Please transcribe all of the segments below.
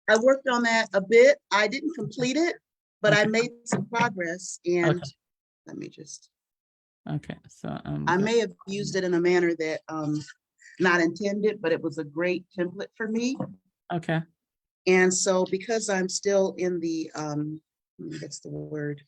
I worked on that a bit. I didn't complete it, but I made some progress. And Okay. let me just, Okay. So I may have used it in a manner that not intended, but it was a great template for me. okay. And so because I'm still in the, that's the word,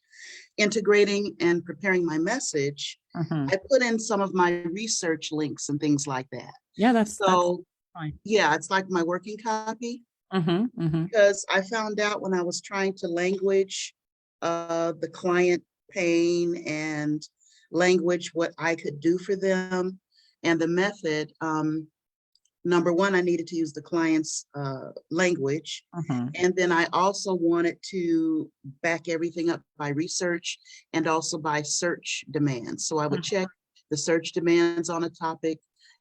integrating and preparing my message, Mhm. I put in some of my research links and things like that. Yeah, that's So fine. yeah, it's like my working copy, Mm-hmm. because I found out when I was trying to language the client pain and language what I could do for them and the method. Number one, I needed to use the client's language. Mm-hmm. And then I also wanted to back everything up by research and also by search demands. So I would check the search demands on a topic.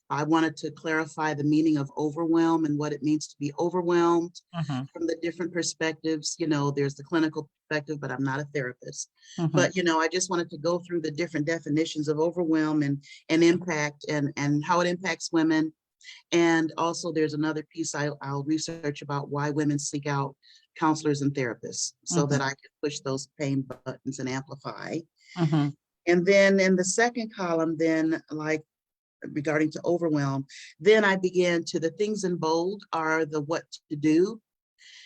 I wanted to clarify the meaning of overwhelm and what it means to be overwhelmed Mm-hmm. from the different perspectives. You know, there's the clinical perspective, but I'm not a therapist. Mm-hmm. But, you know, I just wanted to go through the different definitions of overwhelm and impact and how it impacts women. And also there's another piece I'll research about why women seek out counselors and therapists so that I can push those pain buttons and amplify. Mm-hmm. And then in the second column, then like regarding to overwhelm, then I began to, the things in bold are the what to do.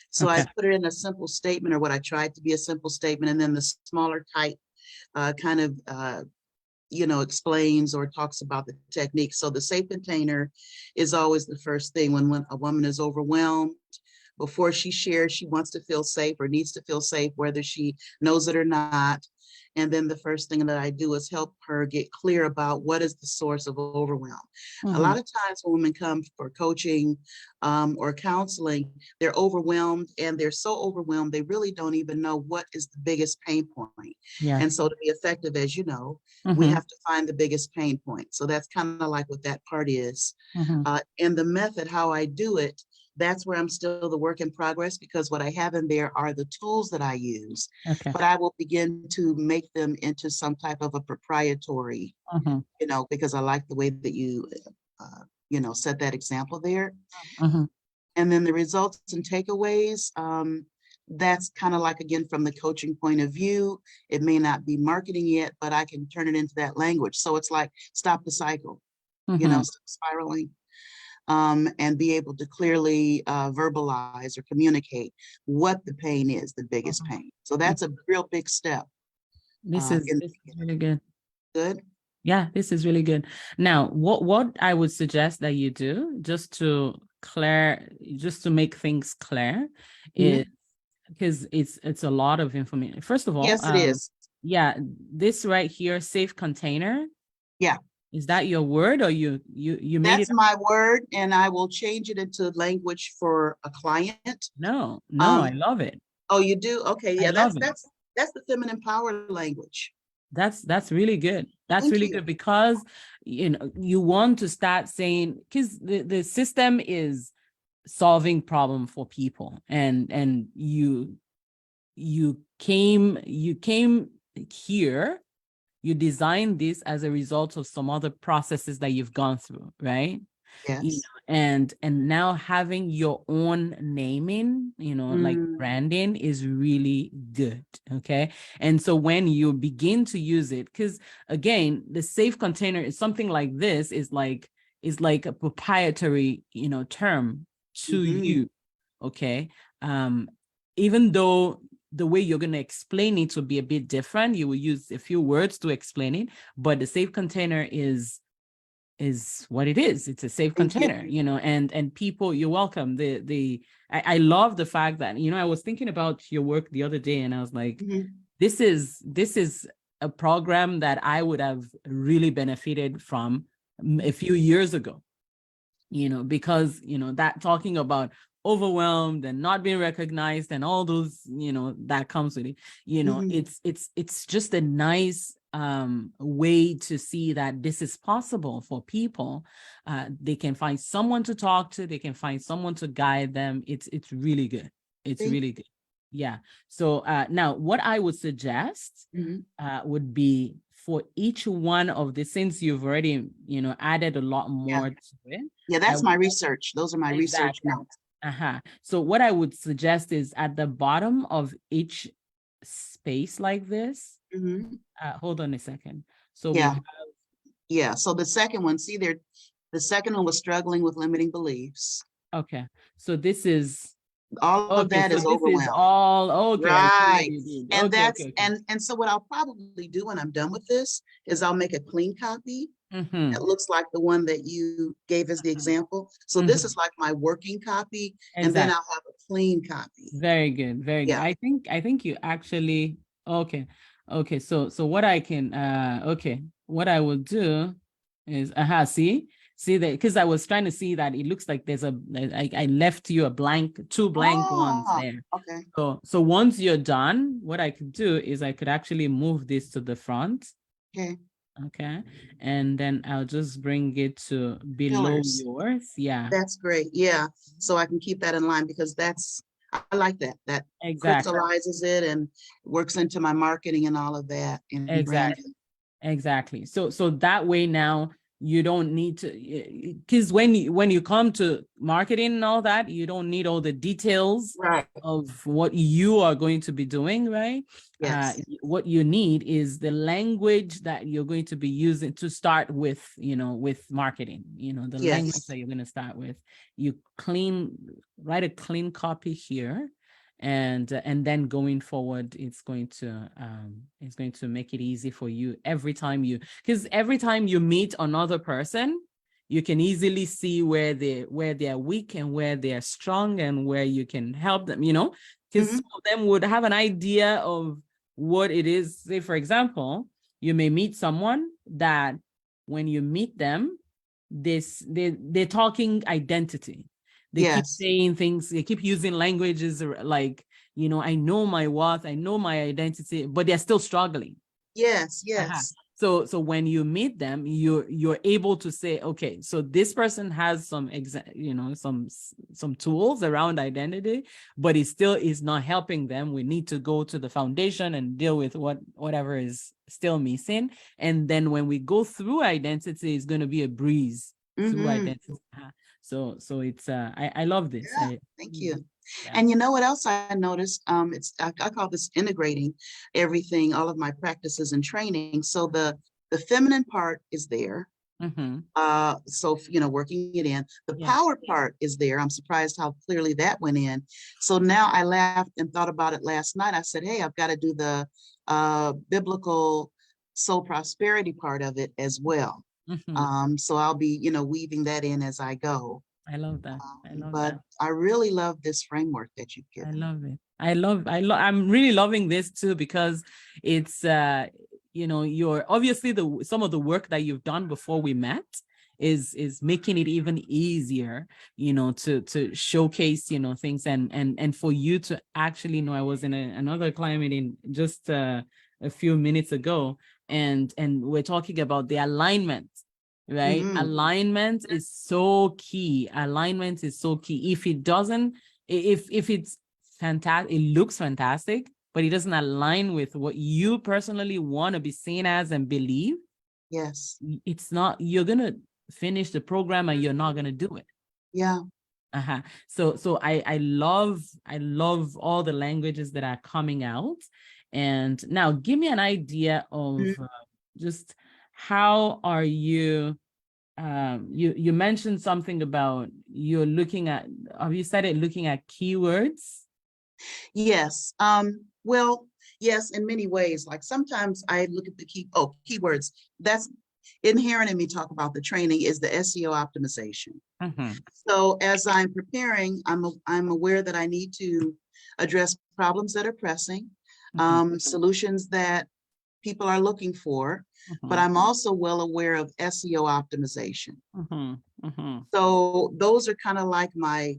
So I Okay. put it in a simple statement, or what I tried to be a simple statement, and then the smaller type kind of you know, explains or talks about the technique. So the safe container is always the first thing when a woman is overwhelmed. Before she shares, she wants to feel safe or needs to feel safe, whether she knows it or not. And then the first thing that I do is help her get clear about what is the source of overwhelm. A lot of times when women come for coaching or counseling, they're overwhelmed, and they're so overwhelmed, they really don't even know what is the biggest pain point. Yeah. And so to be effective, as you know, we have to find the biggest pain point. So that's kind of like what that part is. And the method, how I do it, that's where I'm still the work in progress, because what I have in there are the tools that I use, Okay. but I will begin to make them into some type of a proprietary, you know, because I like the way that you know, set that example there. And then the results and takeaways, that's kind of like, again, from the coaching point of view, it may not be marketing yet, but I can turn it into that language. So it's like, stop the cycle, you know, stop spiraling. And be able to clearly verbalize or communicate what the pain is, the biggest pain. So that's a real big step. This is really good. Good. Yeah, this is really good. Now, what I would suggest that you do, just to make things clear, is because it's a lot of information. First of all, yes, it is. Yeah, this right here, safe container. Yeah. Is that your word, or you made That's it? my word, and I will change it into language for a client. No, I love it. Oh, you do? Okay, yeah, I love it. that's the feminine power language. That's really good. That's Thank really you. good, because you know you want to start saying, because the system is solving problem for people, and you came here, you designed this as a result of some other processes that you've gone through, right? Yes. And now having your own naming, like branding, is really good. Okay. And so when you begin to use it, because again, the safe container is something like this, is like a proprietary, term to you. Okay. Even though the way you're going to explain it will be a bit different, you will use a few words to explain it, but the safe container is what it is. It's a safe container, and people, you're welcome. I love the fact that, I was thinking about your work the other day, and I was like, this is a program that I would have really benefited from a few years ago, because, that talking about overwhelmed and not being recognized and all those, that comes with it, it's just a nice way to see that this is possible for people. They can find someone to talk to, they can find someone to guide them. It's really good. It's really good. Yeah. So now what I would suggest would be, for each one of the, since you've already, added a lot more to it. Yeah, that's my research. Those are my research notes. So what I would suggest is at the bottom of each space like this, Mhm. hold on a second. So we Yeah, have, yeah. So the second one, see there, the second one was struggling with limiting beliefs. okay, so this is, All of okay, that so is this is overwhelm. all, okay, I see what Right. you did. And Okay, that's okay, okay. and so what I'll probably do when I'm done with this is I'll make a clean copy. Mm-hmm. It looks like the one that you gave as the example. So this Mm-hmm. is like my working copy, and then Exactly. I'll have a clean copy. Very good, very good. Yeah. I think you actually, okay. Okay, so what I can okay, what I will do is see that, because I was trying to see that it looks like there's I left you a blank, two blank ones Oh, there. okay. So once you're done, what I could do is I could actually move this to the front. Okay. Okay, and then I'll just bring it to below Pillars. yours. Yeah, That's great. Yeah. So I can keep that in line because I like that. That exactly. crystallizes it and works into my marketing and all of that and Exactly. branding. Exactly. So that way now you don't need to, because when you come to marketing and all that, you don't need all the details Right. of what you are going to be doing, right? Yes. What you need is the language that you're going to be using to start with, with marketing, the language Yes. that you're going to start with. You write a clean copy here, and then going forward it's going to make it easy for you every time you meet another person. You can easily see where they're weak and where they're strong and where you can help them, because Mhm. some of them would have an idea of what it is. Say, for example, you may meet someone that when you meet them, they're talking identity. They keep Yes. saying things, they keep using languages like, I know my worth, I know my identity, but they're still struggling. Yes. Uh-huh. Yes. So when you meet them, you're able to say, okay, so this person has some tools around identity, but it still is not helping them. We need to go to the foundation and deal with whatever is still missing. And then when we go through identity, it's going to be a breeze through Hmm. identity. So it's I love this. Yeah. Thank you. Yeah. And you know what else I noticed? I call this integrating everything, all of my practices and training. So the feminine part is there. Mm-hmm. So working it in. The Yeah. power part is there. I'm surprised how clearly that went in. So now I laughed and thought about it last night. I said, hey, I've got to do the biblical soul prosperity part of it as well. Mm-hmm. So I'll be, weaving that in as I go. I love that. I love But that. I really love this framework that you've I given. love it. I'm really loving this too, because it's you're obviously some of the work that you've done before we met is making it even easier, to showcase, things, and for you to actually know. I was in another client meeting just a few minutes ago, and we're talking about the alignment. Right? Mhm. Alignment is so key. Alignment is so key. If it doesn't, if it's fantastic, it looks fantastic, but it doesn't align with what you personally want to be seen as and believe, Yes. it's not, you're gonna finish the program and you're not gonna do it. Yeah. So I love all the languages that are coming out. And now give me an idea of just how are you. You mentioned something about you're looking at, have you started looking at keywords? Yes. Well, yes, in many ways. Like sometimes I look at the keywords. That's inherent in me talk about the training is the SEO optimization. Mm-hmm. So as I'm preparing, I'm aware that I need to address problems that are pressing, solutions that people are looking for, but I'm also well aware of SEO optimization. So those are kind of like my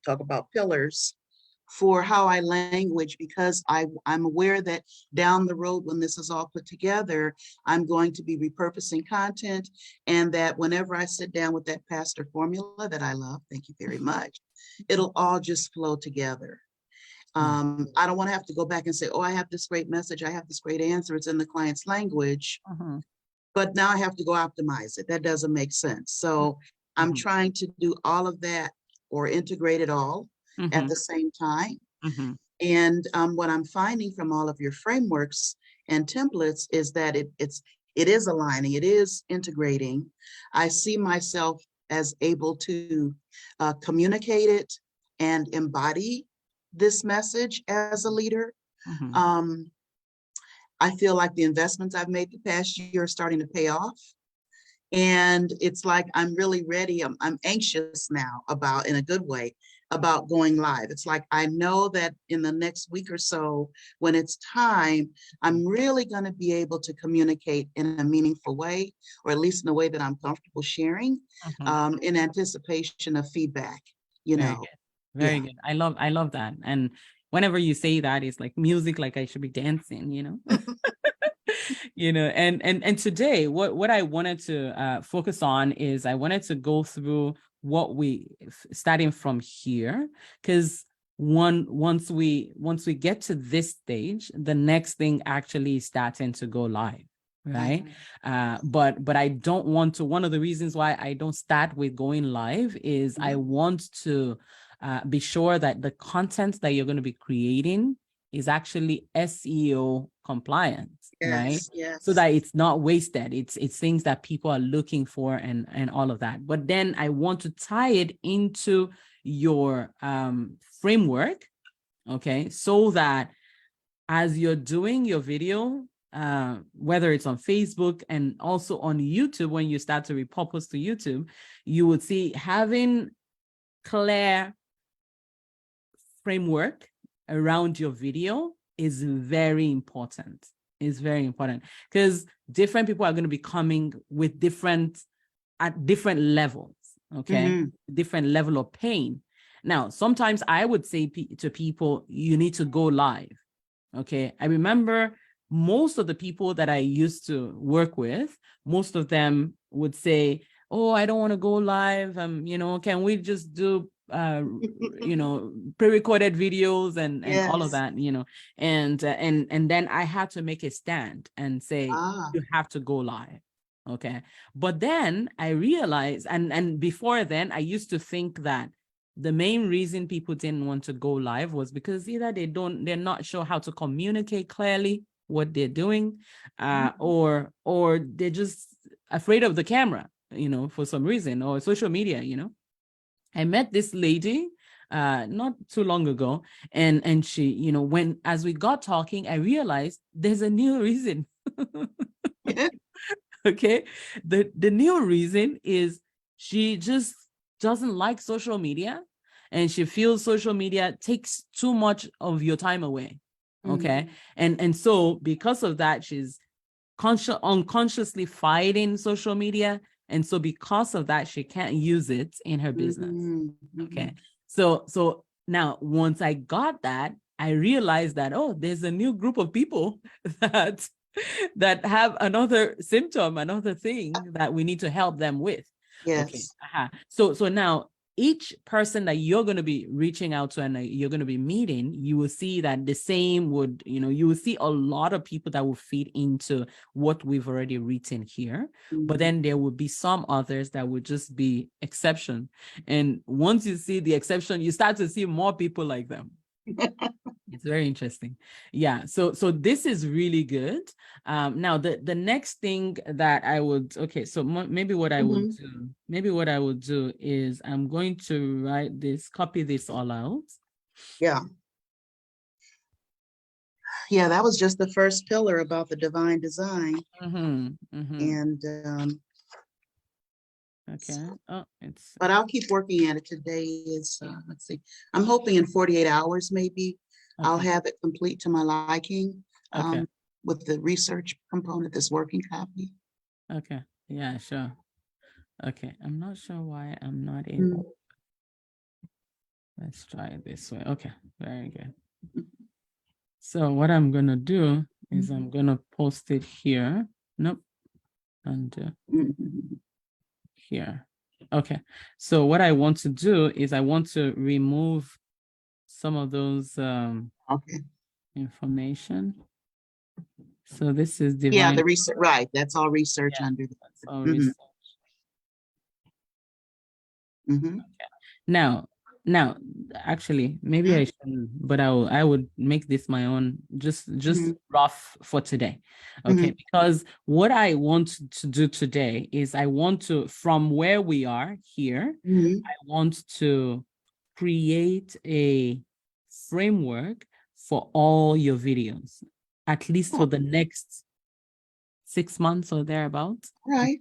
talk about pillars for how I language, because I'm aware that down the road when this is all put together, I'm going to be repurposing content, and that whenever I sit down with that pastor formula that I love, thank you very much, it'll all just flow together. I don't want to have to go back and say, oh, I have this great message, I have this great answer, it's in the client's language, but now I have to go optimize it. That doesn't make sense. So I'm trying to do all of that or integrate it all at Mhm, the same time. mhm, And what I'm finding from all of your frameworks and templates is that it is aligning, it is integrating. I see myself as able to communicate it and embody this message as a leader. mhm. Um, I feel like the investments I've made the past year are starting to pay off. And it's like I'm really ready. I'm anxious now about, in a good way, about going live. It's like I know that in the next week or so, when it's time, I'm really going to be able to communicate in a meaningful way, or at least in a way that I'm comfortable sharing, Mhm. in anticipation of feedback, you Very know. good. Very Yeah. good. I love that. And whenever you say that, it's like music, like I should be dancing, and today what I wanted to focus on is I wanted to go through what starting from here, because once we get to this stage, the next thing actually is starting to go live, right? But I don't want to. One of the reasons why I don't start with going live is I want to be sure that the content that you're going to be creating is actually SEO compliant, right? Yes, So yes. that it's not wasted. It's things that people are looking for and all of that. But then I want to tie it into your framework, okay? So that as you're doing your video, whether it's on Facebook and also on YouTube, when you start to repurpose to YouTube, you would see having clear framework around your video is very important. Is very important because different people are going to be coming with at different levels, okay? Mhm. Different level of pain. Now, sometimes I would say to people, you need to go live, okay? I remember most of the people that I used to work with, most of them would say, oh, I don't want to go live. Can we just do pre-recorded videos and all of Yes. that, and then I had to make a stand and say, Ah. you have to go live. Okay. But then I realized, and before then, I used to think that the main reason people didn't want to go live was because either they're not sure how to communicate clearly what they're doing, or they're just afraid of the camera, for some reason, or social media. I met this lady not too long ago, and she, when as we got talking, I realized there's a new reason. Okay. The new reason is she just doesn't like social media, and she feels social media takes too much of your time away. Okay. And so because of that, she's unconsciously fighting social media. And so because of that, she can't use it in her business. Okay. So now once I got that, I realized that, oh, there's a new group of people that have another symptom, another thing that we need to help them with. Okay. Yes. So now each person that you're going to be reaching out to and you're going to be meeting, you will see that the same you will see a lot of people that will fit into what we've already written here. But then there will be some others that would just be exception. And once you see the exception, you start to see more people like them. It's very interesting. Yeah. So this is really good. Now the next thing that I would, okay, so maybe what I would do is I'm going to copy this all out. Yeah. Yeah, that was just the first pillar about the divine design. And Okay. but I'll keep working at it. Today is let's see, I'm hoping in 48 hours maybe I'll Okay. have it complete to my liking, Okay. with the research component, this working copy. Okay. Yeah, sure. Okay. I'm not sure why I'm not able. Let's try it this way. Okay. Very good. So what I'm going to do is I'm going to post it here. Nope. And here. Okay. So what I want to do is I want to remove some of those Okay. information. So this is Yeah, divine. the research, right? That's all research Yeah, under that's all the. research. Okay. Now, Now, actually, maybe I shouldn't, but I would make this my own, just Mhm. rough for today. Okay, Mhm. because what I want to do today is I want to, from where we are here, Mhm. I want to create a framework for all your videos, at least for Oh, the next 6 months or thereabouts. right.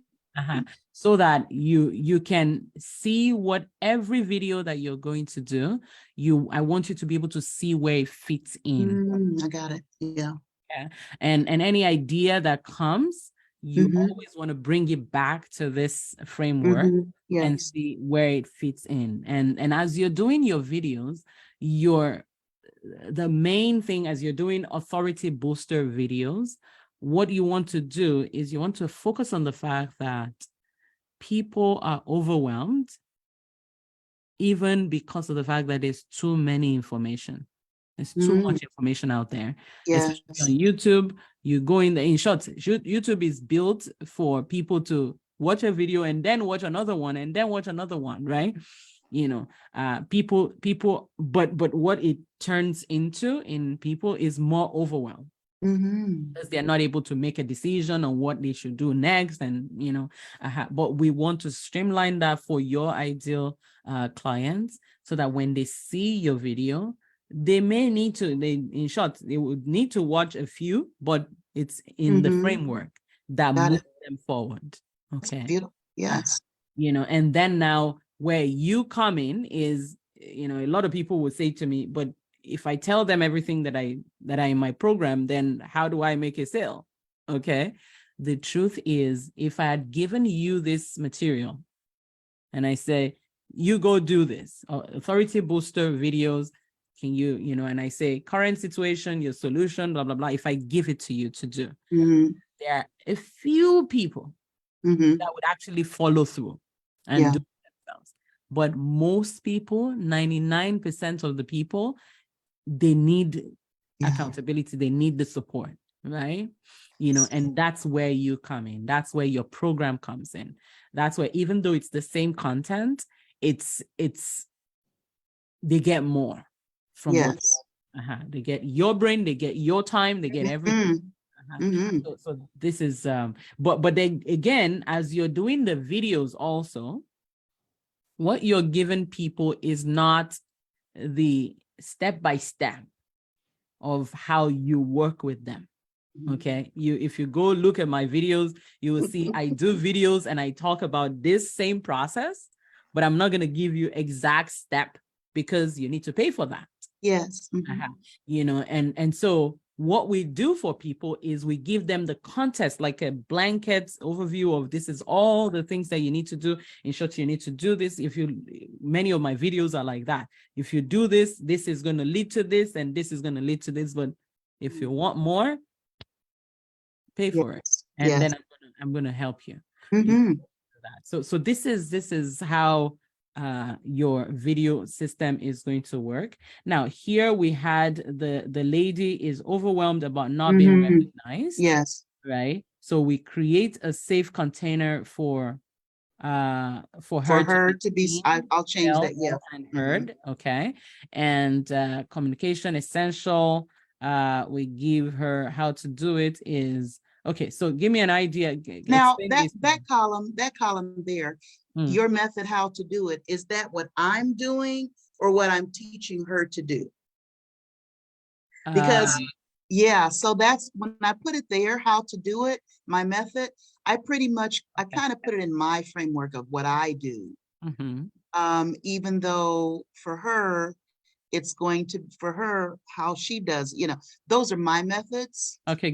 So that you can see what every video that you're going to do, I want you to be able to see where it fits in. I got it. Yeah. Yeah. And any idea that comes, you Mhm. always want to bring it back to this framework and Yes. see where it fits in. And as you're doing your videos, the main thing as you're doing authority booster videos, what you want to do is you want to focus on the fact that people are overwhelmed, even because of the fact that there's too many information. There's too much information out there, Yes. especially on YouTube. You go in short, YouTube is built for people to watch a video and then watch another one and then watch another one, right? But what it turns into in people is more overwhelm, because they're not able to make a decision on what they should do next. And but we want to streamline that for your ideal clients, so that when they see your video, they in short, they would need to watch a few, but it's in the framework that Got moves it. them forward. That's Okay. beautiful. Yes. And then now where you come in is, a lot of people would say to me, but if I tell them everything that I in my program, then how do I make a sale? Okay. The truth is, if I had given you this material and I say, you go do this, authority booster videos, can and I say current situation, your solution, blah, blah, blah. If I give it to you to do, there are a few people that would actually follow through and Yeah. do it themselves. But most people, 99% of the people, they need accountability, they need the support, right? And that's where you come in. That's where your program comes in. That's where, even though it's the same content, it's they get more from what Yes. they get your brain, they get your time, they get everything. So this is but then again, as you're doing the videos also, what you're giving people is not the step-by-step of how you work with them. Okay, if you go look at my videos, you will see I do videos and I talk about this same process, but I'm not going to give you exact step, because you need to pay for that. Yes. And so what we do for people is we give them the context, like a blanket overview of this is all the things that you need to do. In short, you need to do this. Many of my videos are like that. If you do this, this is going to lead to this, and this is going to lead to this. But if you want more, pay for it, and then I'm going to help you. So this is how your video system is going to work. Now here we had the lady is overwhelmed about not being recognized. Yes. Right? So we create a safe container for her To be seen, I'll change that. felt, Yeah. and heard. Okay. And communication essential, we give her how to do it is okay. So give me an idea. Now Explain that this. that column there, your method, how to do it, is that what I'm doing or what I'm teaching her to do? Because yeah, so that's when I put it there, how to do it, my method, I kind of put it in my framework of what I do. Even though for her, it's going to, for her, how she does, those are my methods. Okay,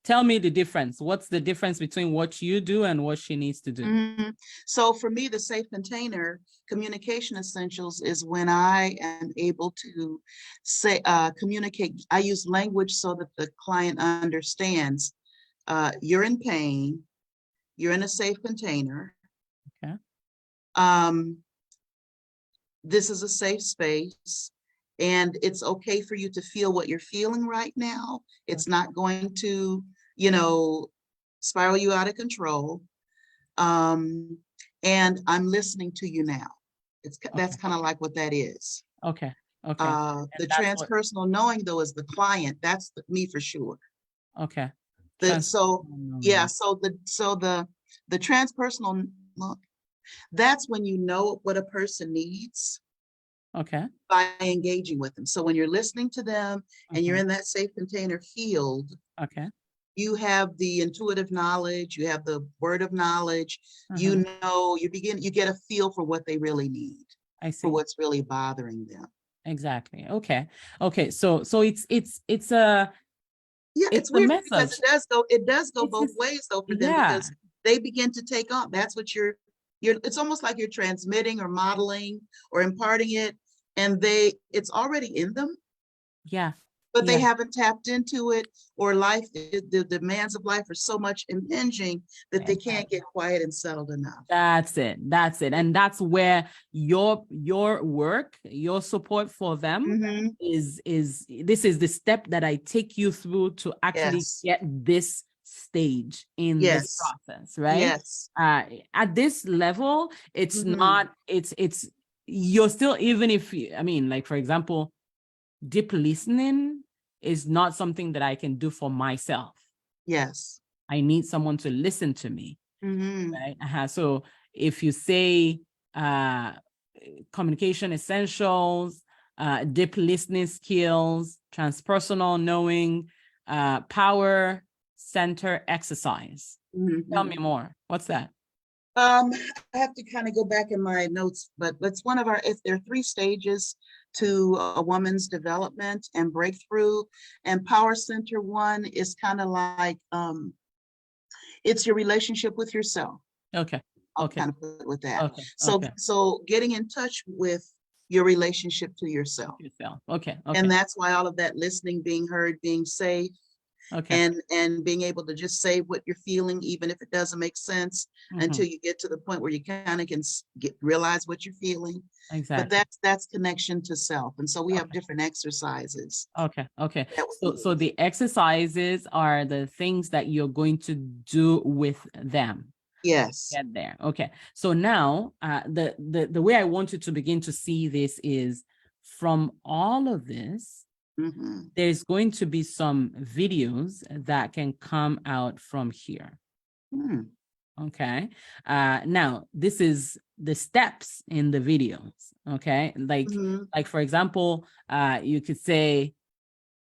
tell me the difference. What's the difference between what you do and what she needs to do? So for me, the safe container communication essentials is when I am able to say, communicate. I use language so that the client understands, you're in pain, you're in a safe container. Okay. This is a safe space, and it's okay for you to feel what you're feeling right now. It's not going to, spiral you out of control. And I'm listening to you now. That's Okay. kind of like what that is. Okay. Okay. The And that's what, transpersonal knowing though is the client. That's me for sure. okay. The so yeah, Transpersonal. the transpersonal that's when you know what a person needs Okay. by engaging with them. So when you're listening to them and you're Mhm. in that safe container field, Okay. you have the intuitive knowledge, you have the word of knowledge, Mhm. you get a feel for what they really need, I for see. what's really bothering them. Exactly. Okay. Okay. So it's a Yeah, it's it's a weird because message. it does go It's both this, ways though for them yeah. because they begin to take on. That's what you're it's almost like you're transmitting or modeling or imparting it, and it's already in them, Yeah. but they Yeah. haven't tapped into it, or the demands of life are so much impinging that they can't Exactly. get quiet and settled enough. That's it. That's it. And that's where your work, your support for them Mm-hmm. is this is the step that I take you through to actually Yes. get this stage in this Yes. process, right? Yes. At this level, it's Mm-hmm. not, it's you're still, even if you, I mean, like for example, deep listening is not something that I can do for myself. Yes. I need someone to listen to me. Mm-hmm. Right? So if you say uh, communication essentials, deep listening skills, transpersonal knowing, power center exercise. Tell me Mm-hmm. more. What's that? I have to kind of go back in my notes, but that's one of if there are 3 stages to a woman's development and breakthrough, and Power Center 1 is kind of like it's your relationship with yourself. Okay. I'll Okay. kind of put it with that. Okay. So Okay. getting in touch with your relationship to yourself. Yourself. Okay. And Okay. that's why all of that listening, being heard, being safe, Okay. and being able to just say what you're feeling, even if it doesn't make sense, Mhm. until you get to the point where you kind of can realize what you're feeling. But Exactly. that's connection to self. And so we have Okay. different exercises Okay. Okay. that we So use. the exercises are the things that you're going to do with them. Yes. Get there. Okay. So now the way I want you to begin to see this is from all of this, Mm-hmm. there's going to be some videos that can come out from here. Hmm. Okay. Now this is the steps in the videos. Okay. Mm-hmm. Like for example, you could say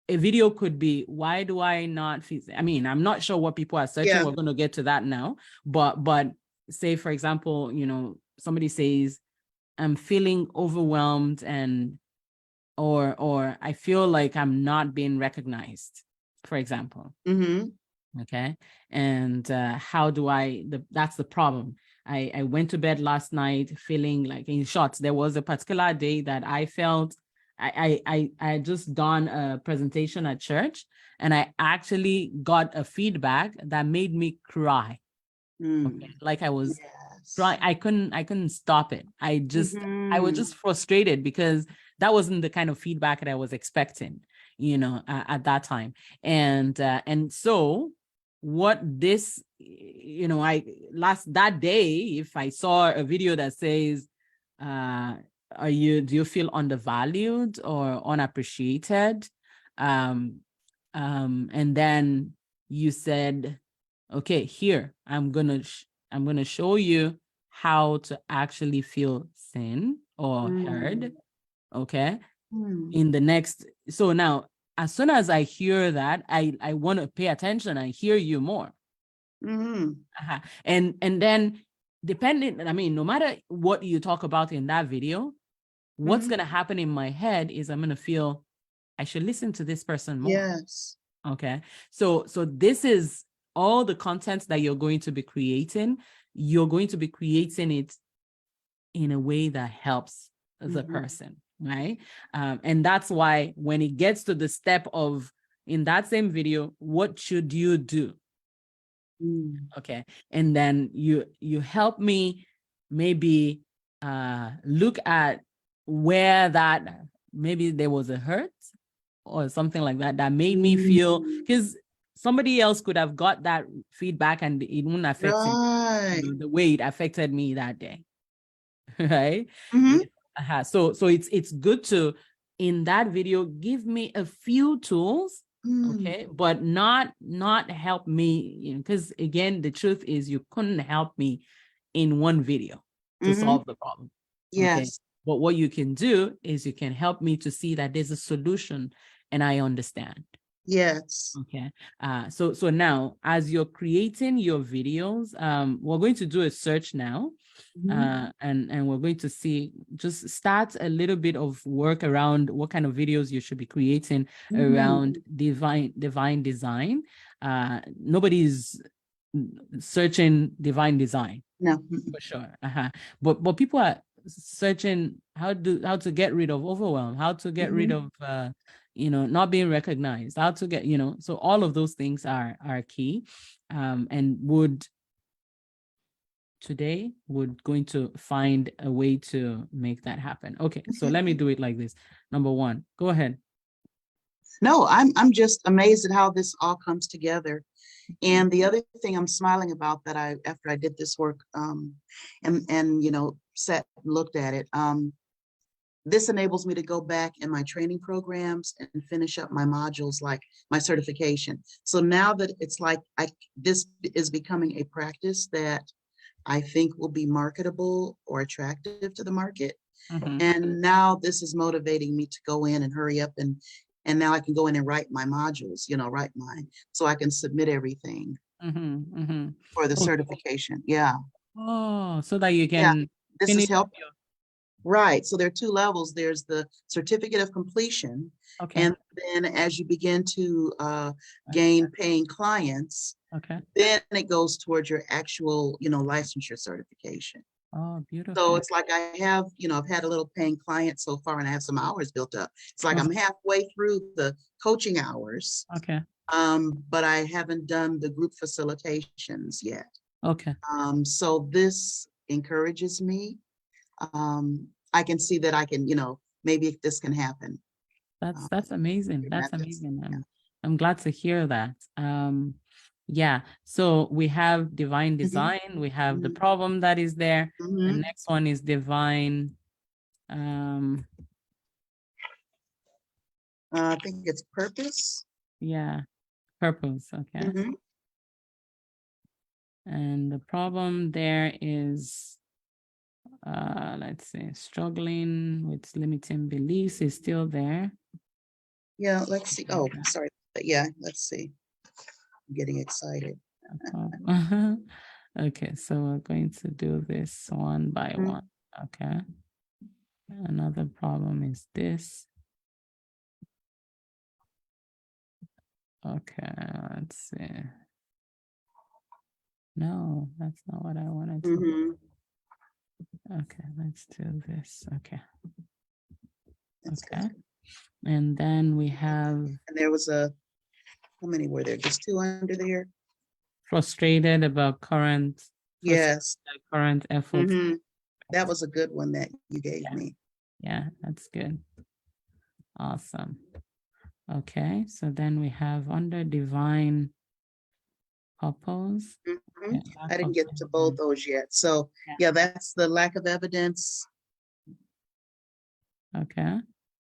a video could be, why do I not feel, I mean, I'm not sure what people are searching. Yeah. We're going to get to that now, but say for example, somebody says, I'm feeling overwhelmed and or I feel like I'm not being recognized, for example. Mm-hmm. Okay. And how do that's the problem. I went to bed last night feeling like, in short, there was a particular day that I felt I just done a presentation at church, and I actually got a feedback that made me cry. Okay. Like I was Yes. crying. I couldn't stop it. I was Mm-hmm. just frustrated because that wasn't the kind of feedback that I was expecting, at that time. And so what this, I last that day, if I saw a video that says, do you feel undervalued or unappreciated? And then you said, okay, here, I'm gonna show you how to actually feel seen or heard. Okay. Mm-hmm. In the next, so now as soon as I hear that, I want to pay attention and hear you more. Mm-hmm. And then depending, I mean, no matter what you talk about in that video, what's Mm-hmm. going to happen in my head is I'm going to feel I should listen to this person more. Yes. Okay. So this is all the content that you're going to be creating. You're going to be creating it in a way that helps the Mm-hmm. person, right? And that's why when it gets to the step of, in that same video, what should you do? Okay. And then you help me maybe look at where that maybe there was a hurt or something like that made me feel, because somebody else could have got that feedback and it wouldn't affect him Right. the way it affected me that day. right? Mhm. So it's good to, in that video, give me a few tools, Mm. okay, but not help me, you know, because again, the truth is you couldn't help me in one video to Mhm. solve the problem. Okay. Yes. But what you can do is you can help me to see that there's a solution and I understand. Yes. Okay. So now as you're creating your videos, we're going to do a search now. Mhm. And we're going to see, just start a little bit of work around what kind of videos you should be creating Mhm. around divine design. Nobody's searching divine design No. for sure. But people are searching how to get rid of overwhelm, how to get rid Mhm. of not being recognized, how to get, so all of those things are key. And today we're going to find a way to make that happen. Okay, so let me do it like this. Number one, go ahead. No, I'm just amazed at how this all comes together. And the other thing I'm smiling about that after I did this work, and sat and looked at it, this enables me to go back in my training programs and finish up my modules, like my certification. So now that it's like this is becoming a practice that I think will be marketable or attractive to the market. Mhm, And now this is motivating me to go in and hurry up and now I can go in and write my modules, write mine so I can submit everything mhm, mhm. for the Oh, certification. Yeah. so that you Yeah. can This is finish up help. your. Right. So there are two levels. There's the certificate of completion. Okay. And then as you begin to gain paying clients, Okay. then it goes towards your actual, licensure certification. Oh, So beautiful. it's like I've had a little paying client so far and I have some hours built up. It's like I'm halfway through the coaching hours, Okay. but I haven't done the group facilitations yet. Okay. So this encourages me. I can see that I can, maybe this can happen. That's amazing. Your That's methods. amazing. Yeah. I'm glad to hear that. Yeah. So we have divine Mhm. design. We have the Mhm. problem that is there. The Mhm. next one is divine. Um, I think it's purpose. yeah, purpose. Okay. Mhm. And the problem there is, let's see, struggling with limiting beliefs is still there. Yeah, let's see. Oh, sorry. But yeah, let's see. I'm getting excited. Okay, so we're going to do this one by Mhm. one. Okay. Another problem is this. Okay, let's see. No, that's not what I wanted to. Mhm. Okay, let's do this. Okay. That's good. Okay. And then we have And there was how many were there? Just two under there? frustrated about Yes. current efforts. Mhm. That was a good one that you gave Yeah. me. Yeah, that's good. Awesome. Okay, so then we have under divine purpose. Mhm. Okay, lack I didn't of get to both evidence. those yet. So Yeah. yeah, that's the lack of evidence. Okay.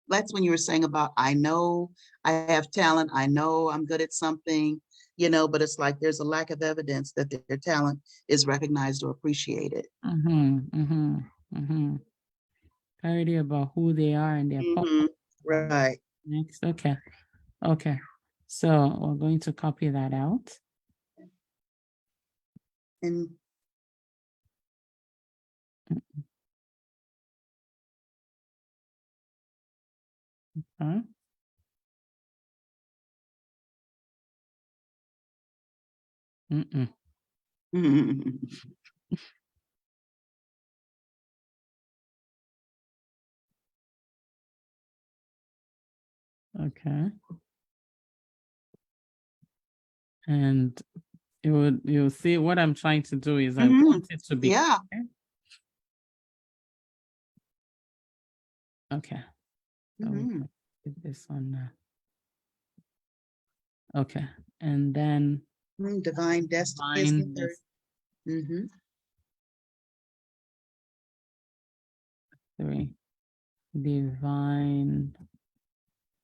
That's when you were saying about, I know I have talent, I know I'm good at something, but it's like there's a lack of evidence that their talent is recognized or appreciated. Mm-hmm. Mm-hmm. Mm-hmm. Clarity about who they are and their purpose. Mhm. Right. Next. Okay. Okay. So we're going to copy that out. And Huh? Mm-mm. Okay. And you'll see what I'm trying to do is I Mhm. want it to be Yeah. clear. Okay. So we Mhm. can put this on now. Okay. And then Divine destiny is the find third. this. Mhm. 3. Divine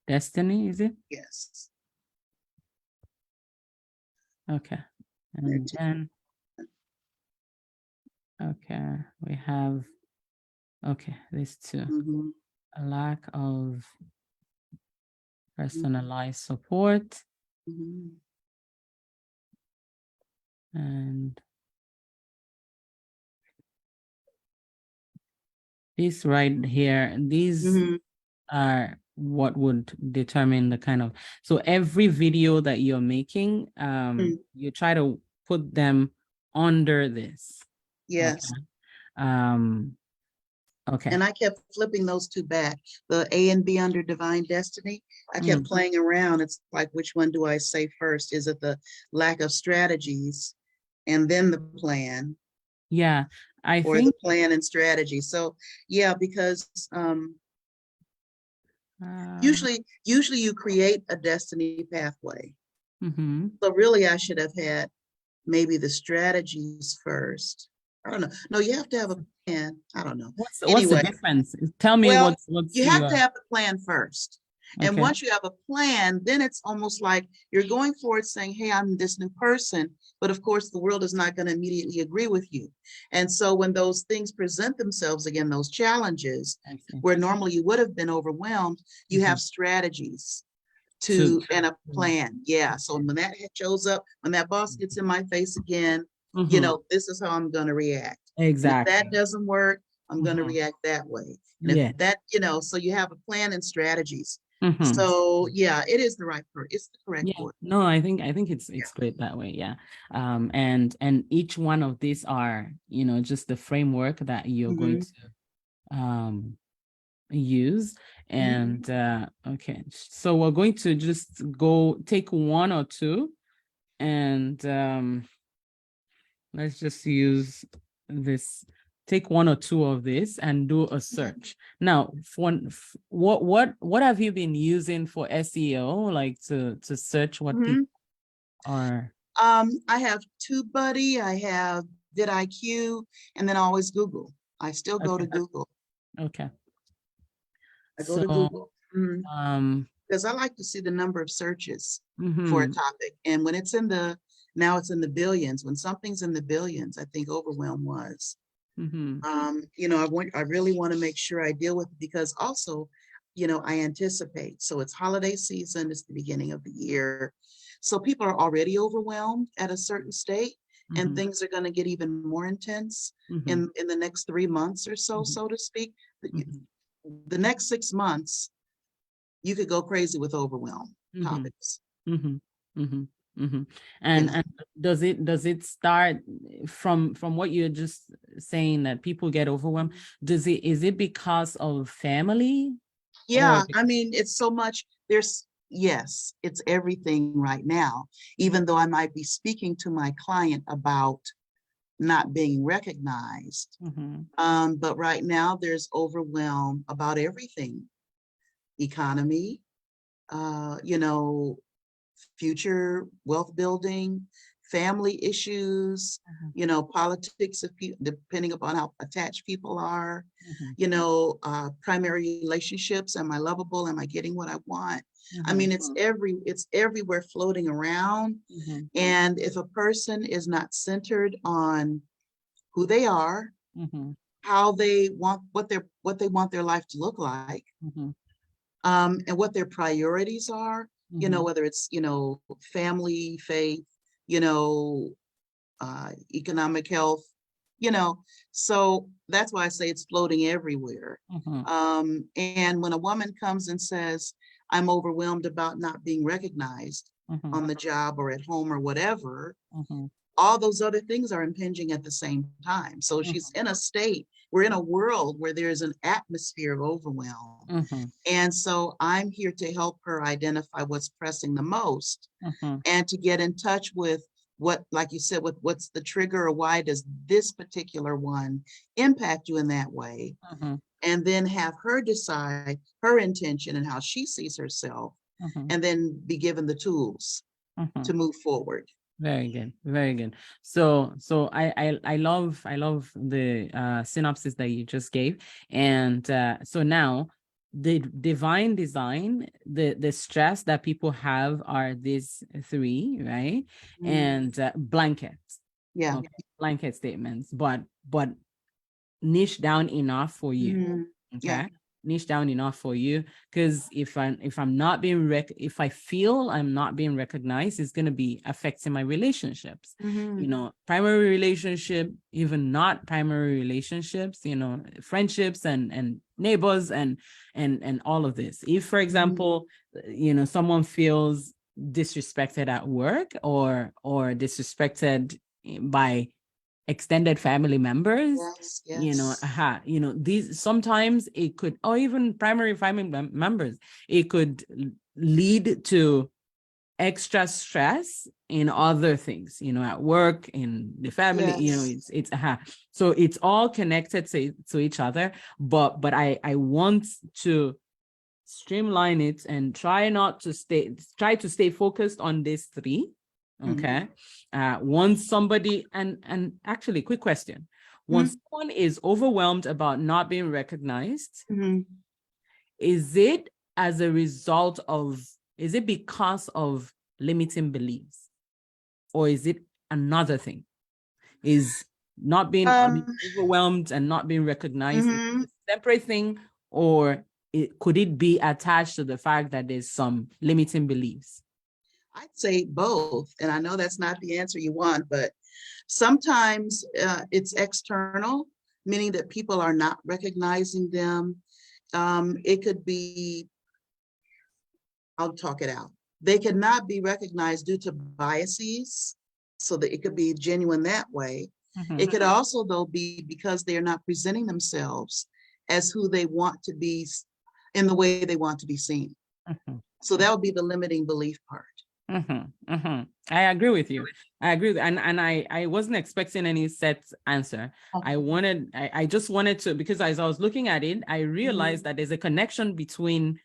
Destiny, is it? Yes. Okay. There And too. then, okay, we have, okay, these 2. Mhm, A lack of personalized support mhm, and this right here, these mhm. are what would determine the kind of, so every video that you're making, Mm, you try to put them under this. yes. Okay. Um, okay. And I kept flipping those 2 back, the A and B under Divine Destiny. I kept playing around. It's like, which one do I say first? Is it the lack of strategies and then the plan, Yeah, I or the think plan and strategy? So yeah, because uh, usually you create a destiny pathway. mhm. So really I should have had maybe the strategies first. I don't know. No, you have to have a plan. I don't know. What's the Anyway, difference? Tell me well, what's you have to your, have the plan first. And okay. once you have a plan, then it's almost like you're going forward saying, hey, I'm this new person. But of course, the world is not going to immediately agree with you. And so when those things present themselves again, those challenges, I see. where normally you would have been overwhelmed, you Mhm. have strategies To and a plan. Yeah. So when that shows up, when that boss gets in my face again, Mhm. this is how I'm going to react. And if that Exactly. doesn't work, I'm going to Mhm. react that way. And if Yeah. that, so you have a plan and strategies. Mhm. So yeah, it is the right word. It's the correct Yeah, word. no, I think it's great that way. Yeah. And each one of these are, just the framework that you're going Mhm, to use. mhm. And okay, so we're going to just go take 1 or 2 and let's just use this, take 1 or 2 of this and do a search. Now, what have you been using for SEO, like to search what people Mhm. are? I have TubeBuddy, I have vidIQ, and then I always Google. I still go to Okay. Google. Okay. I go to So, Google. Mhm. um, Because I like to see the number of searches for a mhm, topic. And when now it's in the billions. When something's in the billions, I think overwhelm was. mhm, I really want to make sure I deal with it because also, I anticipate. So it's holiday season, it's the beginning of the year. So people are already overwhelmed at a certain state, and mhm, things are going to get even more intense mhm, in the next 3 months or so, mhm, so to speak. mhm, The next 6 months, you could go crazy with overwhelm mhm, topics. mhm, mhm, mhm. You And know, does it start from what you're just saying that people get overwhelmed? Is it because of family or yeah, I mean, it's so much. Yes, it's everything right now, even though I might be speaking to my client about not being recognized. Mhm, But right now there's overwhelm about everything, economy, uh, you know, future wealth building, family issues, mhm, politics of people, depending upon how attached people are, mhm, primary relationships. Am I lovable? Am I getting what I want? I mhm, mean, it's everywhere floating around. mhm, And if a person is not centered on who they are, mhm, how they want what they want their life to look like, mhm, and what their priorities are, mhm, whether it's, family, faith, you know, economic health, you know, so that's why I say it's floating everywhere. mhm, And when a woman comes and says, I'm overwhelmed about not being recognized mhm, on the job or at home or whatever, mhm, all those other things are impinging at the same time. So she's mhm, in a state, we're in a world where there's an atmosphere of overwhelm. mhm, And so I'm here to help her identify what's pressing the most mhm, and to get in touch with what, like you said, what's the trigger, or why does this particular one impact you in that way? mhm, And then have her decide her intention and how she sees herself, mhm, and then be given the tools mhm. to move forward. Very good. Very good. So I love the synopsis that you just gave. And so now the divine design, the stress that people have are these three, right? Mm. And blankets. Yeah. Okay, blanket statements, but niche down enough for you. Mhm. Okay. Yeah. Niche down enough for you, because if I'm not being if I feel I'm not being recognized, it's going to be affecting my relationships. Mhm. Primary relationship, even not primary relationships, friendships and neighbors and all of this. If, for example, someone feels disrespected at work or disrespected by extended family members, Yes. these sometimes it could, or even primary family members, it could lead to extra stress in other things, at work, in the family. Yes. It's so it's all connected to each other. But I want to streamline it and try to stay focused on these three. Okay. Once somebody, and actually, quick question. Once someone is overwhelmed about not being recognized, Mhm. is it is it because of limiting beliefs, or is it another thing? Is not being overwhelmed and not being recognized Mhm. a separate thing, or could it be attached to the fact that there's some limiting beliefs? I'd say both. And I know that's not the answer you want, but sometimes it's external, meaning that people are not recognizing them. It could be, I'll talk it out. They cannot be recognized due to biases, so that it could be genuine that way. It could also, though, be because they are not presenting themselves as who they want to be in the way they want to be seen. So that would be the limiting belief part. I agree with you. I agree. And I wasn't expecting any set answer. I just wanted to, because as I was looking at it, I realized that there's a connection between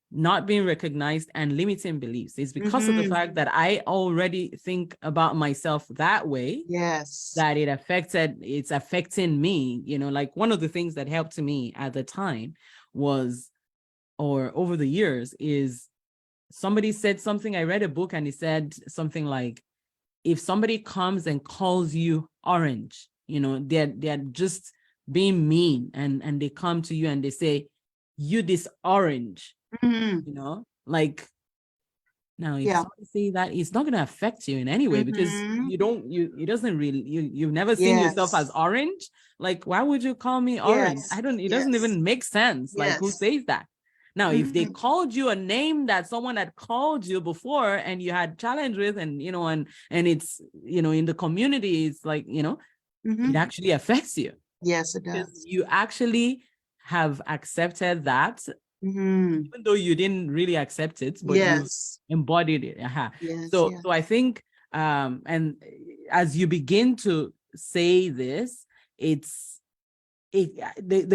not being recognized and limiting beliefs. It's because of the fact that I already think about myself that way. Yes. That it's affecting me. Like one of the things that helped me at the time was, or over the years, is somebody said something. I read a book and it said something like, if somebody comes and calls you orange, they're just being mean, and they come to you and they say, you this orange, like, now if somebody say that, it's not going to affect you in any way, because it doesn't really, you've never seen yourself as orange. Like, why would you call me orange? It doesn't even make sense. Like, who says that? Now, if they called you a name that someone had called you before and you had challenge with, and it's, in the community, it's like, it actually affects you. Yes, it does. You actually have accepted that, even though you didn't really accept it, but you embodied it. So I think, and as you begin to say this, the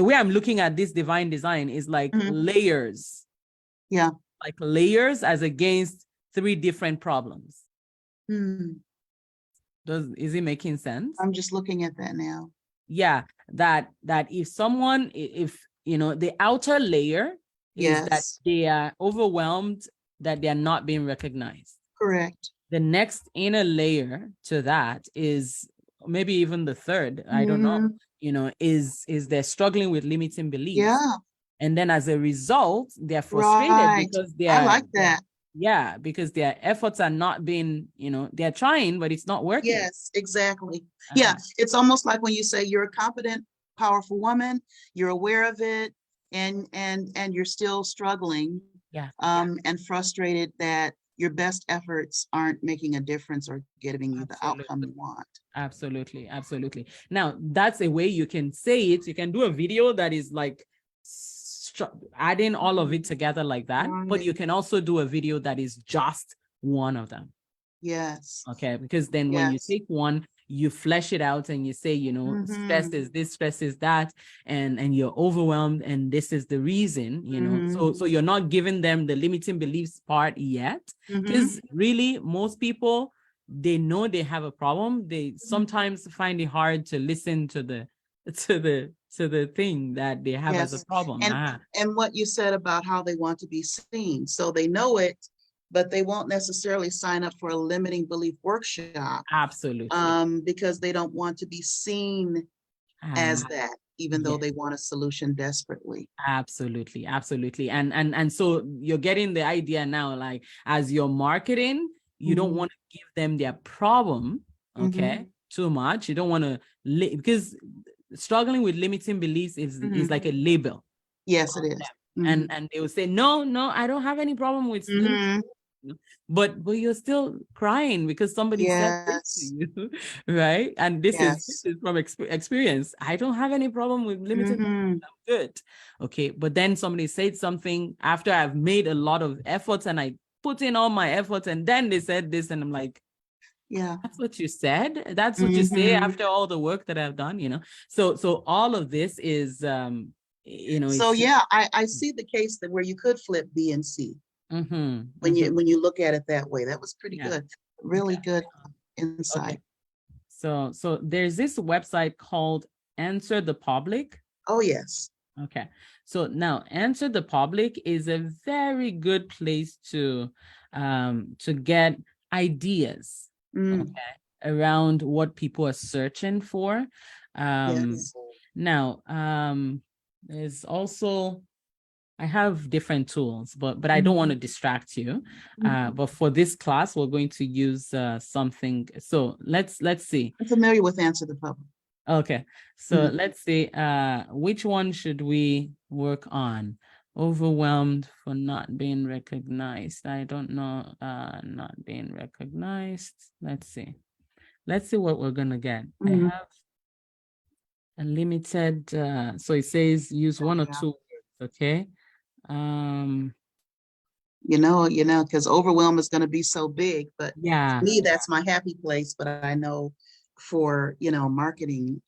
way I'm looking at this divine design is like layers. Yeah. Like layers as against three different problems. Is it making sense? I'm just looking at that now. Yeah, that if someone, the outer layer is that they are overwhelmed, that they are not being recognized. Correct. The next inner layer to that is, maybe even the third, I don't know, is they're struggling with limiting beliefs. Yeah. And then as a result, they're frustrated because they are, I like that. Yeah, because their efforts are not being, they're trying, but it's not working. Yes, exactly. Yeah, it's almost like when you say you're a confident, powerful woman, you're aware of it, and you're still struggling. And frustrated that your best efforts aren't making a difference or giving you the outcome you want. Absolutely. Now, that's a way you can say it. You can do a video that is like adding all of it together like that, but you can also do a video that is just one of them. Yes. Okay, because then when you take one, you flesh it out and you say, stress is this, stress is that, and you're overwhelmed, and this is the reason, so you're not giving them the limiting beliefs part yet, because really most people, they know they have a problem, they sometimes find it hard to listen to the thing that they have as a Yes. problem. And what you said about how they want to be seen. So they know it, but they won't necessarily sign up for a limiting belief workshop Absolutely. because they don't want to be seen as that, even though Yeah. they want a solution desperately. Absolutely, absolutely. And so you're getting the idea now, like as you're marketing, you don't Mhm. want to give them their problem, okay, Mhm. too much. You don't want to because struggling with limiting beliefs is Mhm. like a label. Yes, it is. And they will say, no, I don't have any problem with Mhm. but you're still crying because somebody said this to Yes. you, right? And this Yes. is from experience. I don't have any problem with limited. Mhm. I'm good. Okay, but then somebody said something after I've made a lot of efforts and I put in all my efforts, and then they said this, and I'm like, Yeah. that's what you said. That's what you say Mhm. after all the work that I've done, you know. So all of this is So it's yeah, I see the case that where you could flip B and C when you look at it that way. That was pretty yeah. good. Really Okay. good Okay. insight. So there's this website called Answer the Public. Oh, yes. Okay. So now Answer the Public is a very good place to get ideas, Mm, okay, around what people are searching for. yes. Now there's also I have different tools, but I don't want to distract you. But for this class, we're going to use something. So let's see. I'm familiar with Answer the Public. Okay, so Mhm. let's see. Which one should we work on? Overwhelmed for not being recognized. I don't know. Not being recognized. Let's see. Let's see what we're gonna get. I Mhm. have a limited. So it says use one or Yeah. two words. Okay. Um. Because overwhelm is going to be so big, but Yeah. for me, that's my happy place. But I know for, marketing,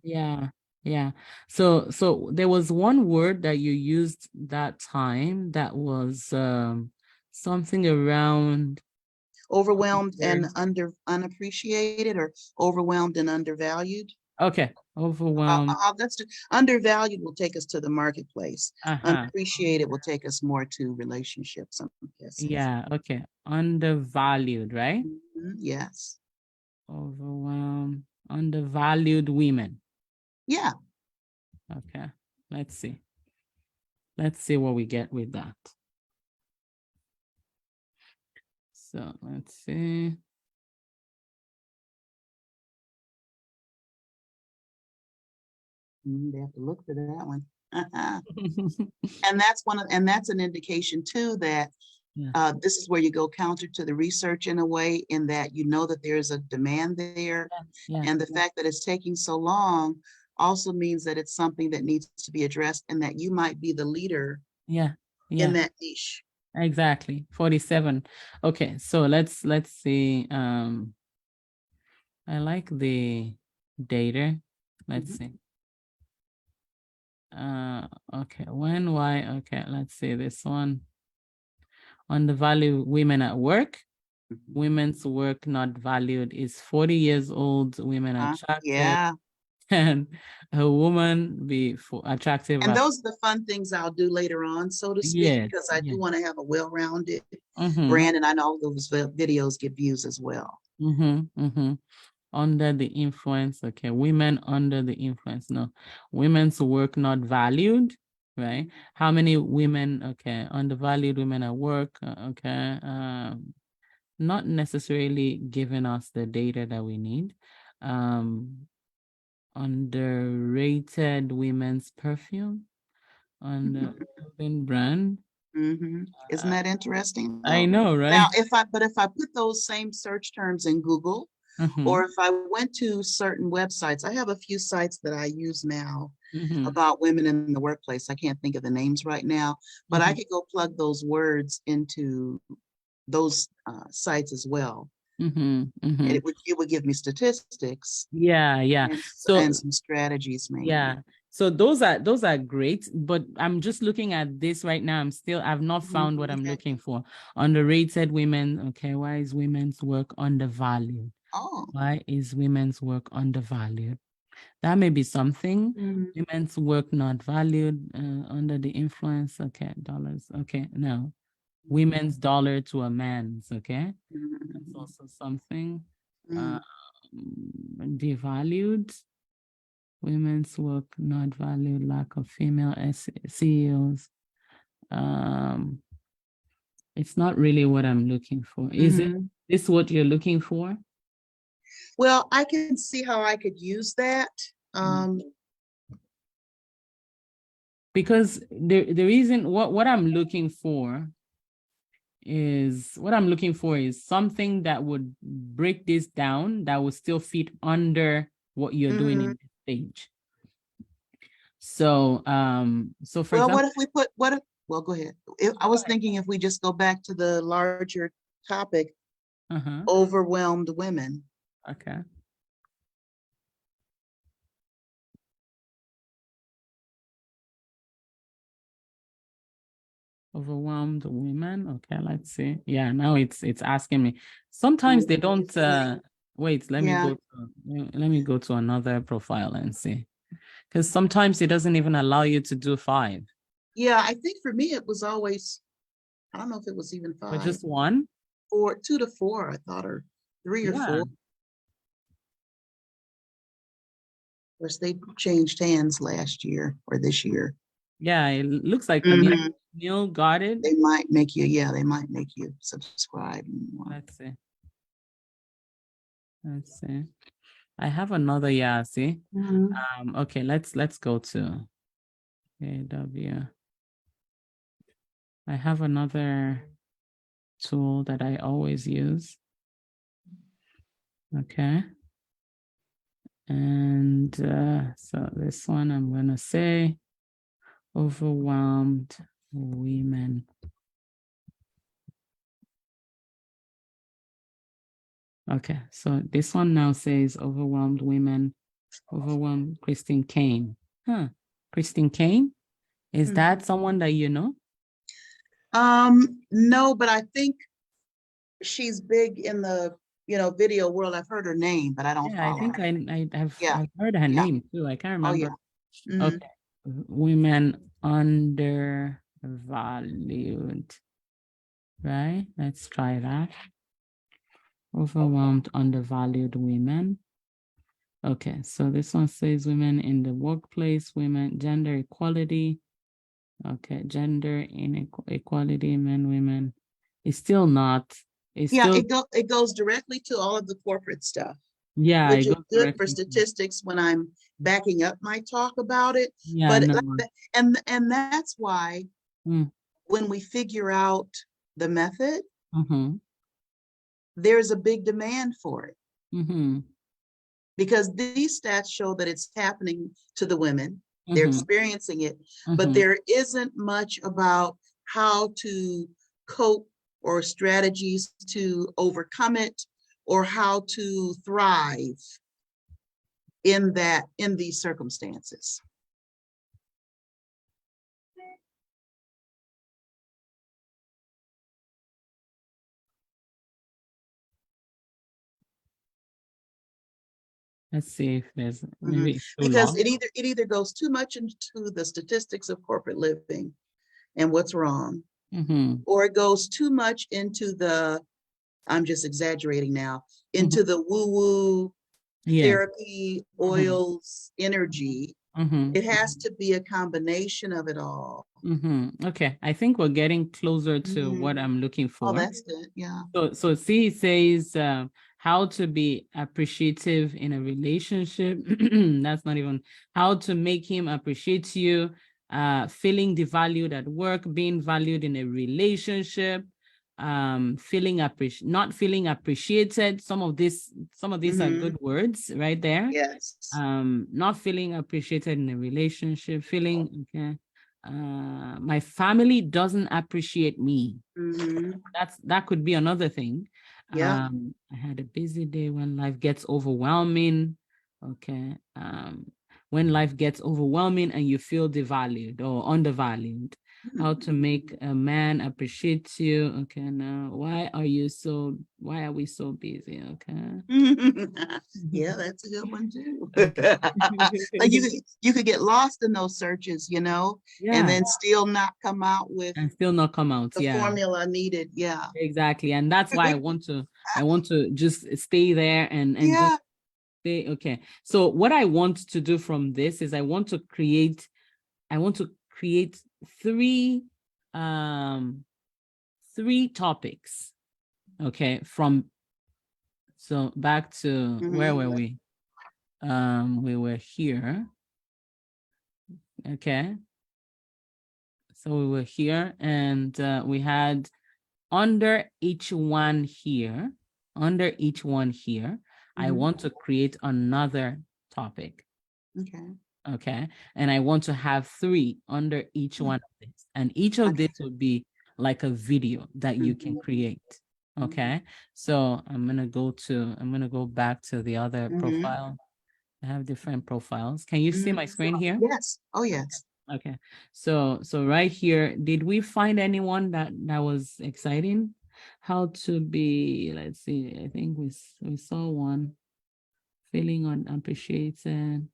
Yeah, yeah. So there was one word that you used that time that was something around overwhelmed and unappreciated or overwhelmed and undervalued. okay, overwhelmed. That's undervalued will take us to the marketplace. Uh-huh. Unappreciated will take us more to relationships, I'm guessing. Yeah, okay. Undervalued, right? Yes. Overwhelmed, undervalued women. Yeah. Okay. Let's see. Let's see what we get with that. So let's see. They have to look for that one. And that's an indication too that Yeah. this is where you go counter to the research in a way, in that that there's a demand there. Yeah. And the fact that it's taking so long also means that it's something that needs to be addressed and that you might be the leader Yeah. in Yeah. that niche. Exactly. 47. Okay, so let's see. I like the data. Let's see. Okay, when, why? Okay, let's see this one. On the value women at work. Women's work not valued is 40 years old, women attractive, Yeah. and a woman be attractive. And those are the fun things I'll do later on, so to speak, Yes, because I do yes. want to have a well-rounded Mm-hmm. brand, and I know those videos get views as well. Mm-hmm. Mm-hmm. Under the influence, okay, women under the influence. No, women's work not valued, right? How many women, okay, undervalued women at work, okay, not necessarily giving us the data that we need. Underrated women's perfume, under brand. Isn't that interesting I though? know, Now, right? if I put those same search terms in Google, or if I went to certain websites, I have a few sites that I use now about women in the workplace. I can't think of the names right now, but I could go plug those words into those sites as well. And it would give me statistics Yeah. and So some strategies maybe. yeah, So those are great, but I'm just looking at this right now. I've not found what I'm Okay. looking for. Underrated women. Okay, why is women's work undervalued? Oh. Why is women's work undervalued? That may be something. Mhm. Women's work not valued under the influence. Okay, dollars. Okay, no. Women's dollar to a man's. Okay, that's Mhm. also something. Mhm. Devalued. Women's work not valued, lack of female CEOs. It's not really what I'm looking for. Is it Mhm. this what you're looking for? Well, I can see how I could use that. Because the reason what I'm looking for is something that would break this down that would still fit under what you're doing Mhm. in this stage. So so for Well, example, what if we put, well, go ahead. I was thinking if we just go back to the larger topic, overwhelmed women. okay. Overwhelmed women. Okay, let's see. Yeah, now it's asking me. Sometimes they don't wait, let me Yeah. go to another profile and see. Because sometimes it doesn't even allow you to do 5. Yeah, I think for me it was always, I don't know if it was even But 5, just 1? 4, 2 to 4, I thought, or 3 or Yeah. 4. Of course, they changed hands last year or this year. Yeah, it looks like Mhm. Neil got it. They might make you subscribe. Let's see. Let's see. I have another, yeah, see. Okay, let's go to AW. I have another tool that I always use. Okay. And so this one I'm gonna say overwhelmed women. Okay, so this one now says overwhelmed women, overwhelmed Christine Kane. Christine Kane, is that someone that you know? No, but I think she's big in the, video world. I've heard her name, but I don't Yeah, I follow think her. Yeah, I've heard her yeah. name too. I can't Oh, remember. yeah. Mhm. Okay, women undervalued, right? Let's try that. Overwhelmed, undervalued women. Okay, so this one says women in the workplace, women, gender equality. Okay, gender inequality, men, women. It's still not. It's Yeah, still, it goes directly to all of the corporate stuff, yeah, it which is goes good for directly. statistics when I'm backing up my talk about it. Yeah, But no. and that's why Mm, when we figure out the method, mm-hmm, there's a big demand for it mm-hmm, because these stats show that it's happening to the women. They're mm-hmm, experiencing it, but mm-hmm. there isn't much about how to cope or strategies to overcome it or how to thrive in these circumstances. Let's see if there's maybe it's too Because long. it either goes too much into the statistics of corporate living and what's wrong, Mm-hmm, or it goes too much into the, I'm just exaggerating now, mm-hmm. into the woo-woo Yes. therapy, Mm-hmm, oils, energy. mm-hmm, It has to be a combination of it all. mm-hmm. Okay, I think we're getting closer to what I'm looking Oh, for. that's good. Yeah. So see, it says how to be appreciative in a relationship. That's not even how to make him appreciate you, feeling devalued at work, being valued in a relationship, not feeling appreciated. Some of these are good words right there. Yes. Not feeling appreciated in a relationship, feeling okay. My family doesn't appreciate me. That could be another thing. Yeah. I had a busy day when life gets overwhelming. Okay. when life gets overwhelming and you feel devalued or undervalued. How to make a man appreciate you. Okay, now why are we so busy? Okay. Yeah, that's a good one too. Okay. Like you could get lost in those searches, you know, and Yeah, then still not come out with and still not come out. the Yeah, formula needed. Yeah. exactly. And that's why I want to just stay there and just Yeah. stay. Okay. So what I want to do from this is I want to create three three topics. Okay, from so back to where were we? We were here. Okay. So we were here and we had under each one here, I want to create another topic. Okay. Okay. And I want to have three under each one of these. And each of this would be like a video that you can create. Okay. So I'm gonna go back to the other profile. I have different profiles. Can you see my screen here? Yes. Oh, yes. Okay. So right here, did we find anyone that was exciting? How to be, let's see, I think we saw one, feeling unappreciated,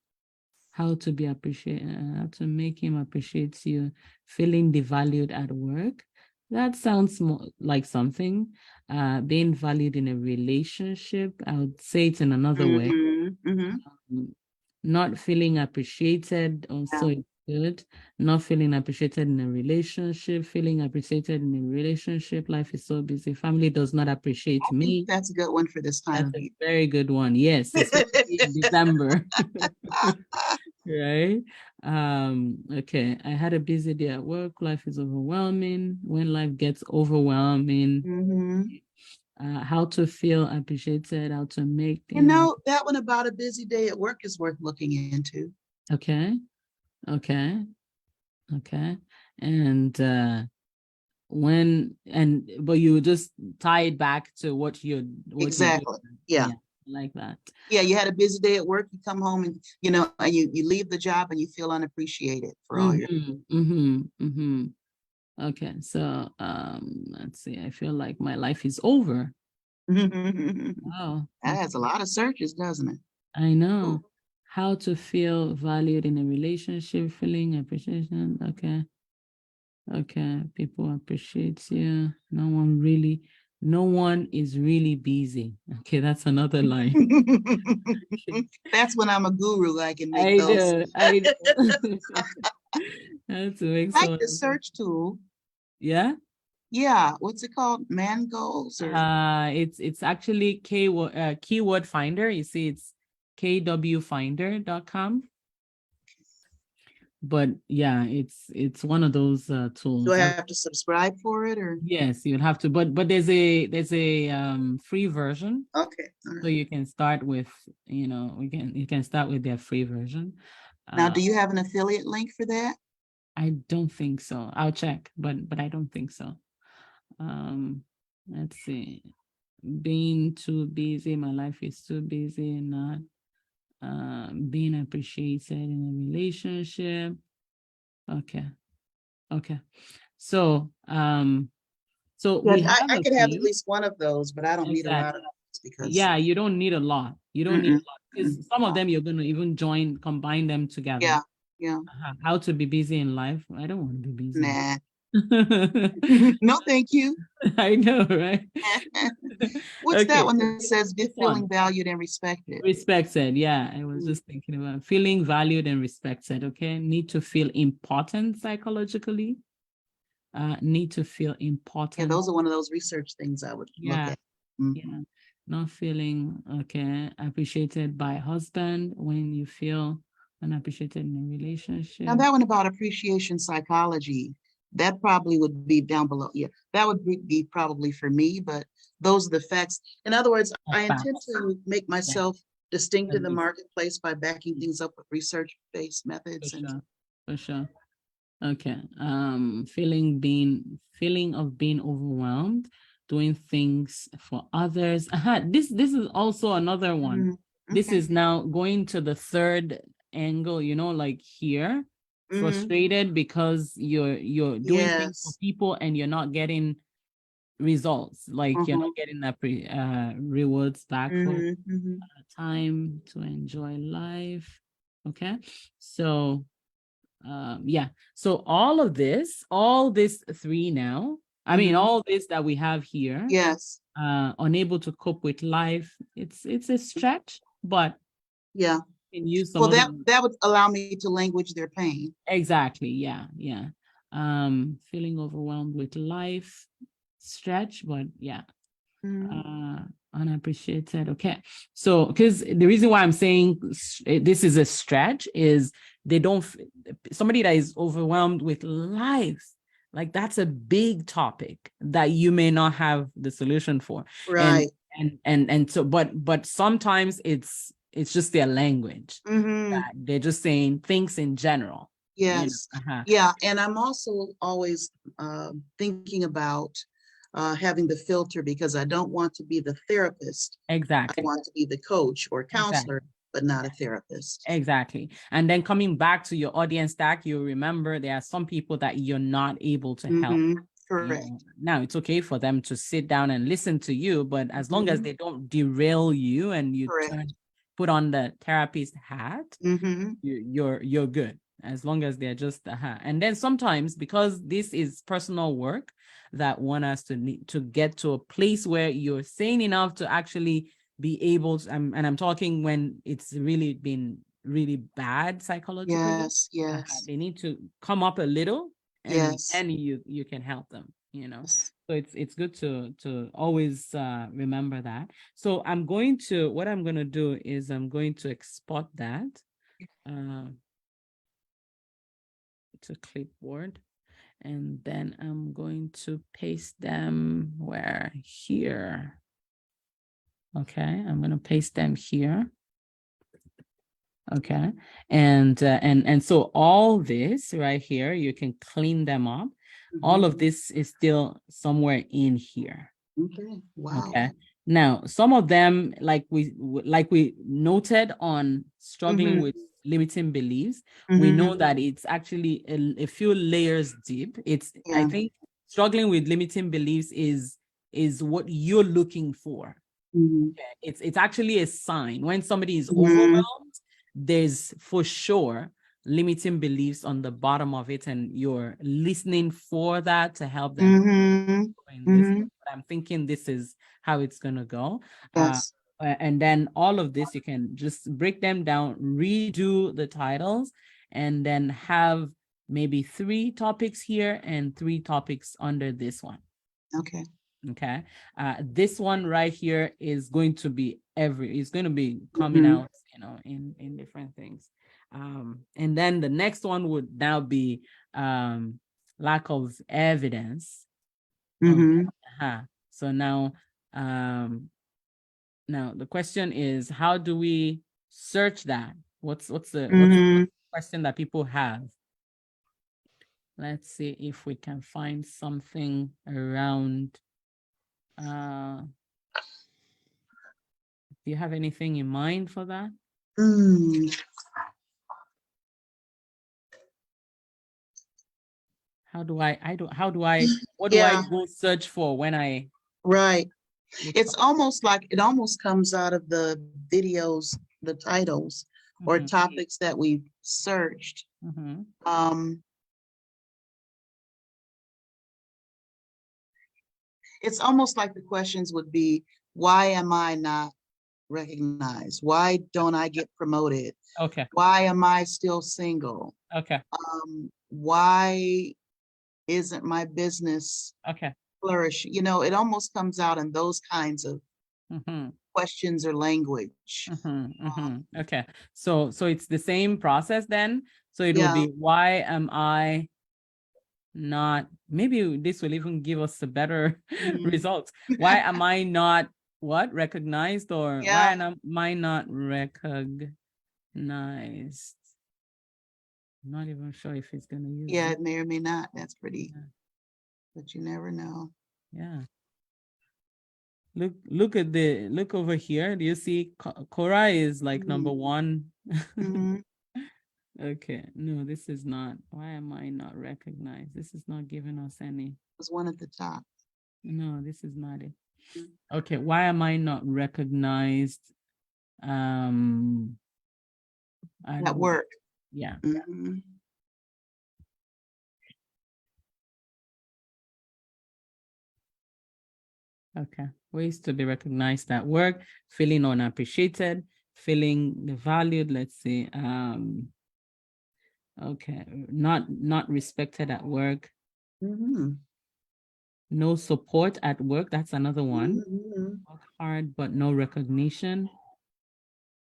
how to be appreciated, how to make him appreciate you, feeling devalued at work. That sounds more like something. Being valued in a relationship, I would say it in another way. Not feeling appreciated also is good. Not feeling appreciated in a relationship, feeling appreciated in a relationship. Life is so busy. Family does not appreciate me. That's a good one for this time. That's a very good one. Yes, especially in December. Right. Okay. I had a busy day at work. Life is overwhelming. When life gets overwhelming, how to feel appreciated, how to make you know, that one about a busy day at work is worth looking into. Okay. And but you just tie it back to what you're exactly. Yeah. Like that. Yeah, you had a busy day at work, you come home and and you leave the job and you feel unappreciated for all your Okay, so let's see. I feel like my life is over. Wow. That has a lot of searches, doesn't it? I know. How to feel valued in a relationship, feeling appreciation. Okay, people appreciate you. No one is really busy. Okay, that's another line. That's when I'm a guru. I can make those. I know. That's like the search tool. Yeah. Yeah. What's it called? Man goals or it's actually keyword finder. You see, it's kwfinder.com. But yeah, it's one of those tools. Do I have to subscribe for it or? Yes, you'd have to, but there's a free version. Okay. So you can start with, you can start with their free version. Now, do you have an affiliate link for that? I don't think so. I'll check, but I don't think so. Let's see. Being too busy, my life is too busy, and not being appreciated in a relationship. Okay. So I could have at least one of those, but I don't need a lot of those because you don't need a lot. You don't need a lot because some of them you're going to even combine them together. Yeah. How to be busy in life. I don't want to be busy. Nah. No, thank you. I know, right? What's that one that says feeling valued and respected? Respected, yeah. I was just thinking about feeling valued and respected. Okay, need to feel important psychologically. Need to feel important. Yeah, those are one of those research things I would look at. Yeah, not feeling appreciated by husband when you feel unappreciated in a relationship. Now that one about appreciation psychology, that probably would be down below. Yeah, that would be probably for me, but those are the facts. In other words, I intend to make myself distinct in the marketplace by backing things up with research-based methods. For sure. Okay. Feeling of being overwhelmed, doing things for others. This is also another one. This is now going to the third angle, like here, Mhm. frustrated because you're doing things for Yes. people and you're not getting results, like you're not getting that rewards back for Mhm, mhm. time to enjoy life. Okay, so yeah, so all this three now, I mean Mhm. all this that we have here, Yes. unable to cope with life, it's a stretch, but Yeah. you can use some Well, other. that would allow me to language their pain. Exactly, yeah. Feeling overwhelmed with life, stretch, but yeah, Mhm. uh unappreciated. Okay, so because the reason why I'm saying this is a stretch is they don't somebody that is overwhelmed with life, like that's a big topic that you may not have the solution for. and Right. and so but sometimes it's just their language, Mhm. that they're just saying things in general. Yes. Uh-huh. Yeah. And I'm also always thinking about having the filter because I don't want to be the therapist. I Exactly. want to be the coach or Exactly. counselor, but not a therapist. Exactly. And then coming back to your audience stack, you remember there are some people that you're not able to help. Mhm. Correct. Now it's okay for them to sit down and listen to you, but as long as Mhm. they don't derail you and you Correct. put on the therapist hat, Mhm. you're good. As long as they're just and then sometimes, because this is personal work that one has to need to get to a place where you're sane enough to actually be able to, and I'm talking when it's really been really bad psychologically. Yes. Yes. They need to come up a little, and Yes. you can help them. Yes. So it's good to always remember that. So what I'm going to do is I'm going to export that to clipboard, and then I'm going to paste them where here. Okay, I'm going to paste them here. Okay, and so all this right here, you can clean them up. All of this is still somewhere in here. Okay. Wow. Okay. Now, some of them, like we noted on struggling Mhm. with limiting beliefs, we know that it's actually a few layers deep. I Yeah. think struggling with limiting beliefs is what you're looking for. Mhm. It's actually a sign when somebody is Mhm. overwhelmed, there's for sure limiting beliefs on the bottom of it, and you're listening for that to help them Mhm. in this. Mhm. But I'm thinking this is how it's gonna go. Yes. And then all of this, you can just break them down, redo the titles, and then have maybe 3 topics here and 3 topics under this one. Okay. Okay. This one right here is going to be it's going to be coming Mhm. out, in different things. And then the next one would now be lack of evidence. Okay. Mhm. So now the question is, how do we search that? What's the Mhm. question that people have? Let's see if we can find something around. Do you have anything in mind for that? Mm. How do I what do I Yeah. go search for when I Right. look It's for? almost like it almost comes out of the videos, the titles or Mhm, topics that we've searched. mhm. Um, it's almost like the questions would be, why am I not recognized? Why don't I get promoted? Okay, Why am I still single? okay, Why isn't my business okay. flourish? It almost comes out in those kinds of Mhm, questions or language. Okay. So it's the same process then. So it will Yeah. be, why am I not, maybe this will even give us a better Mhm. results. Why am I not recognized, or why Yeah. am I not recognized? I'm not even sure if it's gonna use Yeah, it. it may or may not. That's pretty, but you never know. Yeah. Look over here. Do you see Cora is like number Mhm. 1? Mhm. Okay, no, this is not. Why am I not recognized? This is not giving us any. There's one at the top. No, this is not it. Mm. Okay, why am I not recognized? At At work? work. Yeah. Mhm. Okay. Ways to be recognized at work, feeling unappreciated, feeling valued. Let's see. Okay, not respected at work, Mhm. no support at work. That's another one. Mhm. Work hard, but no recognition.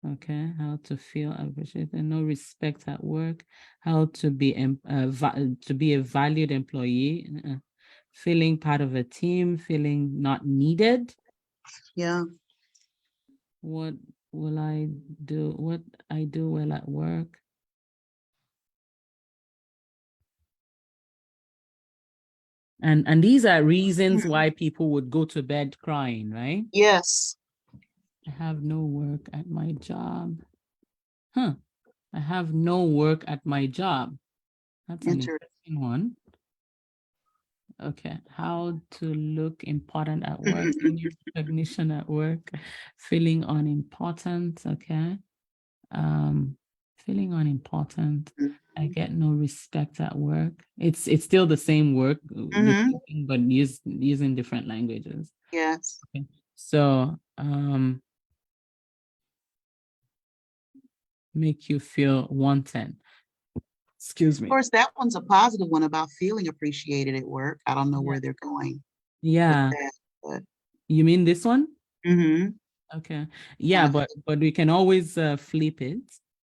Okay, how to feel appreciated, no respect at work, how to be to be a valued employee, feeling part of a team, feeling not needed. Yeah. What will I do? What I do well at work. And these are reasons why people would go to bed crying, right? Yes. I have no work at my job. Huh. I have no work at my job. That's an Enter. interesting one. Okay. How to look important at work, any recognition at work, feeling unimportant. Okay. Feeling unimportant. I get no respect at work. It's still the same work, the Mhm. same thing, but using different languages. Yes. Okay. So make you feel wanted. Excuse Of me. course, that one's a positive one about feeling appreciated at work. I don't know Yeah. where they're going with Yeah. that, but You mean this one? mhm. Okay. Kind Yeah, of. but we can always flip it.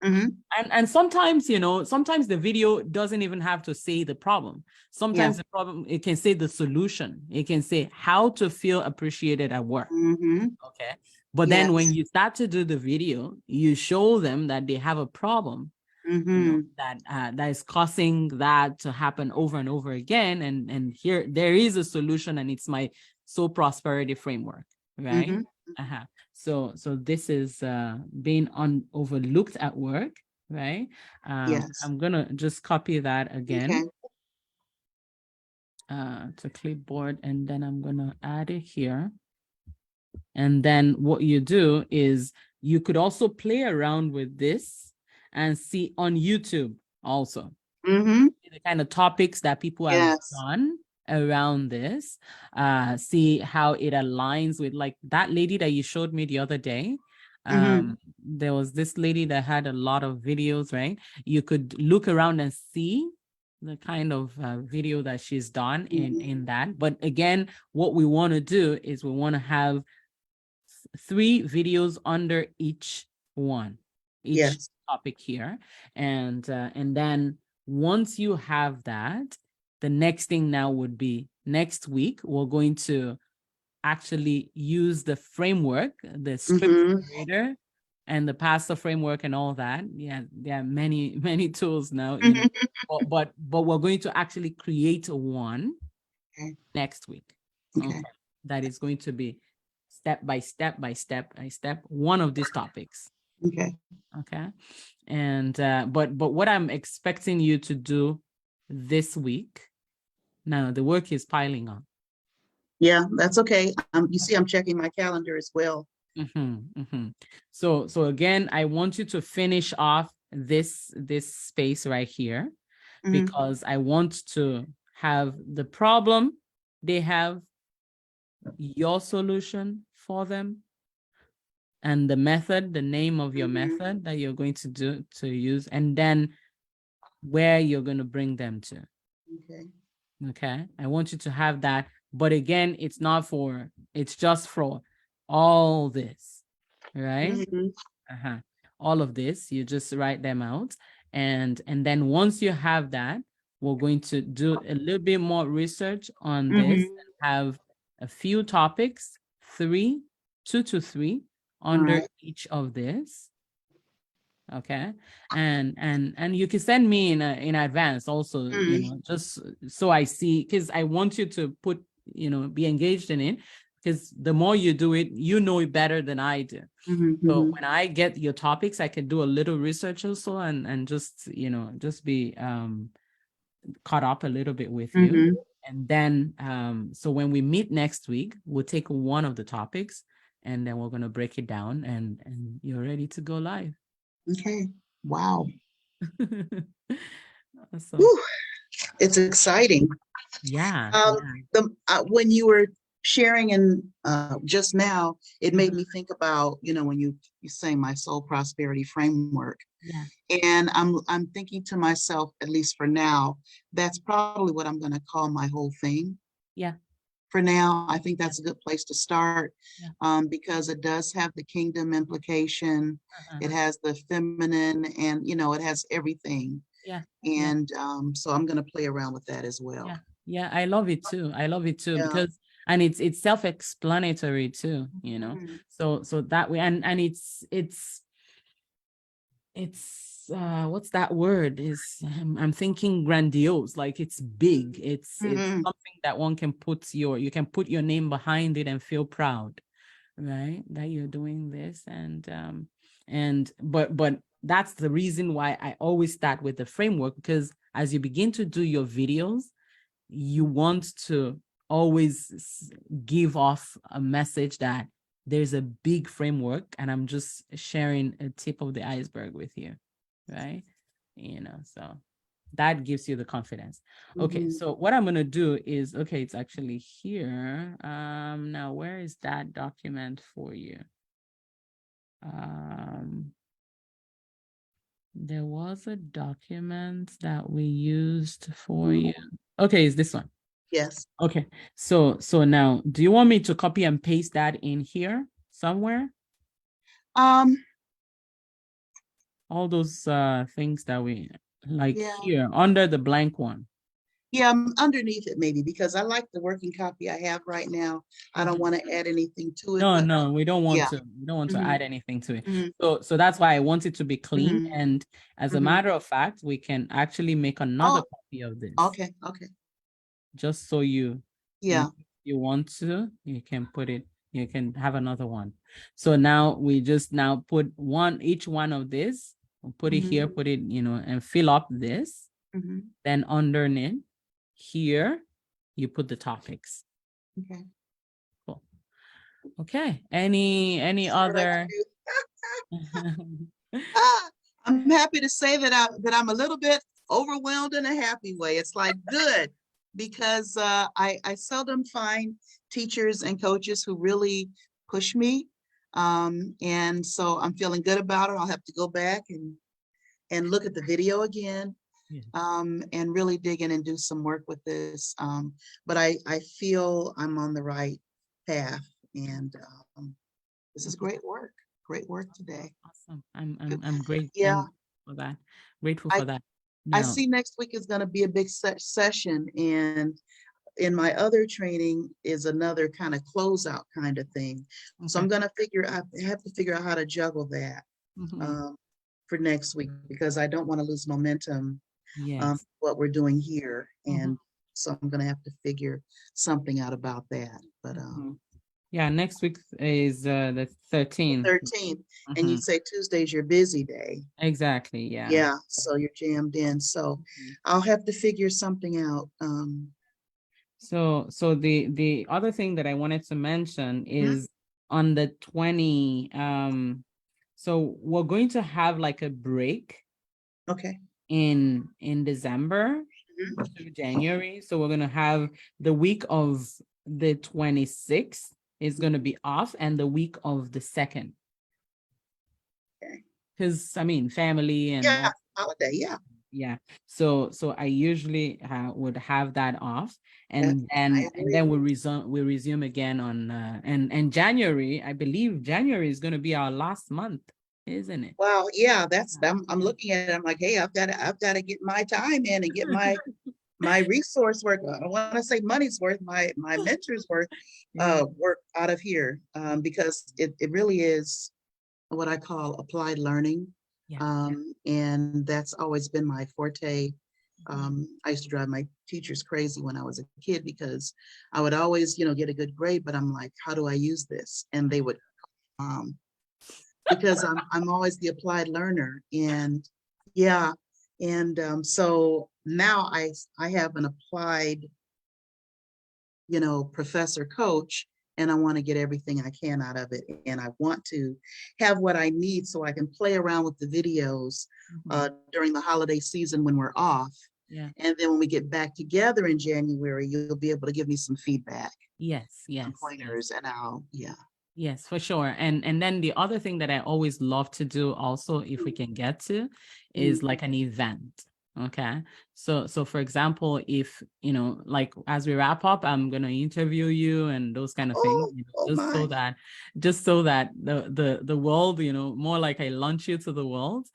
Mhm. And sometimes, sometimes the video doesn't even have to say the problem. Yeah. Sometimes the problem, it can say the solution. It can say how to feel appreciated at work. Mhm. Okay. But then when Yes. you start to do the video, you show them that they have a problem, Mhm. that is causing that to happen over and over again. And here there is a solution, and it's my soul prosperity framework, right? Mhm. So this is being overlooked at work, right? Yes. I'm gonna just copy that Okay. again to clipboard, and then I'm gonna add it here. And then what you do is you could also play around with this and see on YouTube also Mhm. the kind of topics that people have Yes. done around this. See how it aligns with like that lady that you showed me the other day. Mhm. There was this lady that had a lot of videos, right? You could look around and see the kind of video that she's done in that. But again, what we want to do is we want to have 3 videos under each one, each Yes. topic here. And then once you have that, the next thing now would be next week, we're going to actually use the framework, the script Mhm. creator and the pastor framework and all that. Yeah, there are many, many tools now, but we're going to actually create one Okay. next week. Okay. That is going to be step by step by step by step one of these topics. Okay. Okay. And but what I'm expecting you to do this week, now the work is piling up. Yeah, that's okay. You see, I'm checking my calendar as well. So again, I want you to finish off this space right here, Mhm. because I want to have the problem they have, your solution for them, and the method, the name of your Mhm. method that you're going to use, and then where you're going to bring them to. Okay. Okay. I want you to have that. But again, it's just for all this, right? Mhm. All of this, you just write them out. And then once you have that, we're going to do a little bit more research on this Mhm. and have a few topics, 2 to 3 All under right. each of this. Okay. And you can send me in advance also, Mhm. just so I see, because I want you to be engaged in it. because the more you do it, you know it better than I do. Mhm, So mhm, when I get your topics, I can do a little research also and just, just be caught up a little bit with you. mhm. And then so when we meet next week, we'll take one of the topics and then we're gonna break it down and you're ready to go live. Okay. Wow. Awesome. Whew, it's exciting. Yeah, Um, yeah. when you were sharing and just now, it made Mhm. me think about, when you say my soul prosperity framework. Yeah. And I'm thinking to myself, at least for now, that's probably what I'm going to call my whole thing. Yeah. For now, I think Yeah. that's a good place to start, Yeah. because it does have the kingdom implication. Uh-huh. It has the feminine, and it has everything. Yeah. Yeah. And so I'm going to play around with that as well. Yeah. Yeah. I love it too. I love it too Yeah. because and it's self-explanatory too, Mhm. So that way and it's what's that word is I'm thinking grandiose, like it's big, it's Mhm. something that one can you can put your name behind it and feel proud, right, that you're doing this. And but that's the reason why I always start with the framework, because as you begin to do your videos, you want to always give off a message that there's a big framework and I'm just sharing a tip of the iceberg with you, right? So that gives you the confidence. Okay, Mhm. so what I'm going to do is, okay, it's actually here. Now where is that document for you? There was a document that we used for you. Okay, it's this one. Yes. Okay, so now, do you want me to copy and paste that in here somewhere? Um, All those things that we like yeah. here under the blank one. Yeah, underneath it maybe, because I like the working copy I have right now. I don't want to add anything to it, No, but no, we don't want yeah. to. We don't want to Mhm, add anything to it. mhm, So that's why I want it to be clean. mhm, And as a mhm. matter of fact, we can actually make another Oh, copy of this, okay, okay. just so Yeah. you want to, you can put it. You can have another one. So now we just now put each one of this. We'll put it here, Mhm, put it, and fill up this. mhm. Then underneath here, you put the topics. Okay. Cool. Okay. Any See what I can other? do. Ah, I'm happy to say that I'm a little bit overwhelmed in a happy way. It's like good, because I seldom find teachers and coaches who really push me. And so I'm feeling good about it. I'll have to go back and look at the video again, Yes. and really dig in and do some work with this. But I feel I'm on the right path, and this is great work. Great work today. Awesome. I'm great. Yeah, I'm for that. Grateful I for that. I Now, see next week is going to be a big session, and in my other training is another kind of closeout kind of thing. So okay. I'm going to have to figure out how to juggle that, Mhm. um, for next week, because I don't want to lose momentum, Yes. what we're doing here. Mhm. And so I'm going to have to figure something out about that. But Mhm. Yeah, next week is the 13th. 13th, and you Mhm. say Tuesday's your busy day. Exactly. Yeah. Yeah, so you're jammed in. So Mhm. I'll have to figure something out. So the other thing that I wanted to mention Mhm. is on the 20, so we're going to have like a break Okay. in December Mhm. through January. So we're gonna have the week of the 26th is gonna be off, and the week of the 2nd. Okay. Because I mean, family and Yeah, all, holiday. Yeah, yeah. So I usually would have that off, that and I then agree. we resume again on and January. I believe January is gonna be our last month, isn't it? Wow, yeah, that's I'm Yeah. looking at it. I'm like, hey, I've got to get my time in and get my resource work. I don't want to say money's worth, my mentor's worth, Yeah. work out of here, because it really is what I call applied learning. Yeah. And that's always been my forte, I used to drive my teachers crazy when I was a kid because I would always, get a good grade, but I'm like, how do I use this? And they would, because I'm always the applied learner, and yeah, and so now I have an applied, professor coach, and I want to get everything I can out of it, and I want to have what I need so I can play around with the videos during the holiday season when we're off. Yeah. And then when we get back together in January, you'll be able to give me some feedback, Yes, some yes, pointers, and yeah. yes, for sure. And then the other thing that I always love to do also, if we can get to, is like an event. Okay. So for example, if like as we wrap up, I'm gonna interview you and those kind of things, just so that the world, more like I launch you to the world.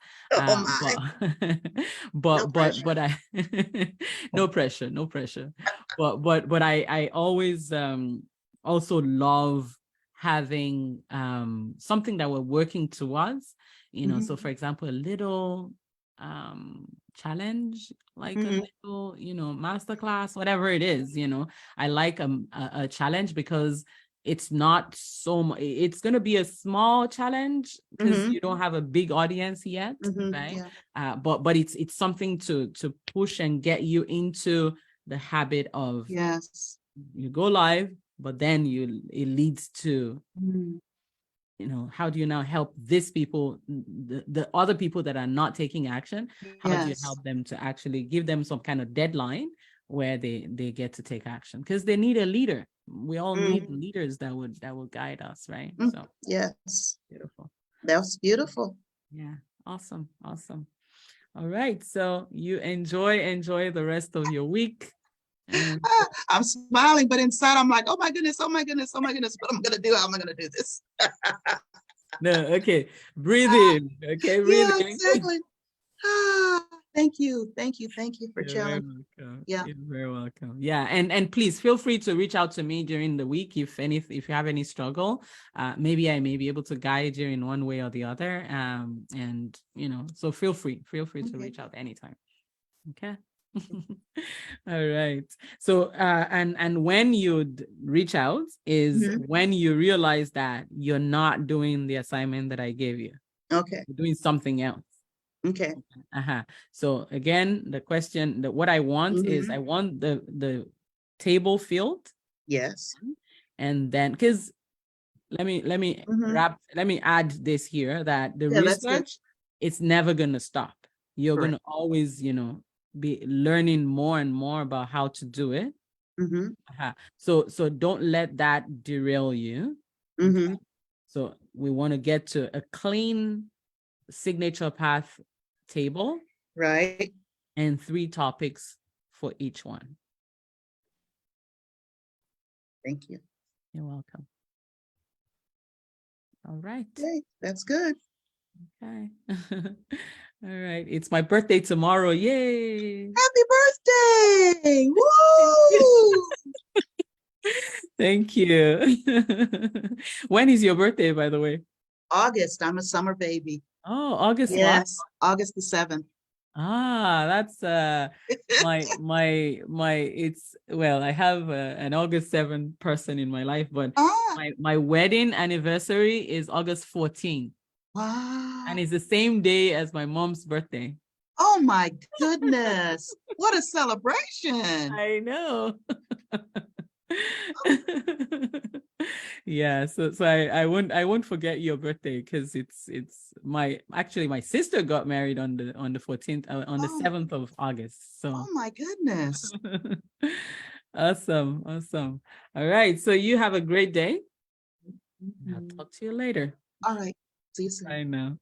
But I no pressure, no pressure. But I always also love having something that we're working towards, so for example, a little challenge, like a little, masterclass, whatever it is, I like a challenge because it's not so much, it's going to be a small challenge because you don't have a big audience yet, right? Yeah. But it's something to push and get you into the habit of, yes, you go live, but then it leads to, how do you now help these people, the other people that are not taking action? How do you help them to actually give them some kind of deadline where they get to take action? Because they need a leader. We all need leaders that will guide us, right? So yes, beautiful. That's beautiful. Yeah, awesome. All right, so you enjoy the rest of your week. I'm smiling, but inside I'm like, oh my goodness, what am I gonna do? How am I gonna do this? No, okay, breathe in. Okay, breathe in. Exactly. Thank you for challenging. Yeah, you're very welcome. Yeah, and please feel free to reach out to me during the week if you have any struggle. Maybe I may be able to guide you in one way or the other. And so feel free to reach out anytime. Okay. All right. So and when you'd reach out is when you realize that you're not doing the assignment that I gave you. Okay. You're doing something else. Okay. So again, the question that what I want is I want the table filled. Yes. And then because let me let me add this here that the research, it's never gonna stop. You're gonna always, be learning more and more about how to do it. So don't let that derail you. Okay? So we want to get to a clean signature path table, right? And 3 topics for each one. Thank you. You're welcome. All right. Okay, that's good. Okay. All right. It's my birthday tomorrow. Yay. Happy birthday. Woo! Thank you. When is your birthday, by the way? August. I'm a summer baby. Oh, August. Yes, what? August the 7th. That's my it's I have an August 7th person in my life, but my wedding anniversary is August 14th. Wow. And it's the same day as my mom's birthday. Oh my goodness. What a celebration. I know. Yeah, so I won't forget your birthday because it's my sister got married on the 14th on the 7th of August. So oh my goodness. Awesome. All right, so you have a great day. I'll talk to you later. All right, see you soon. I know.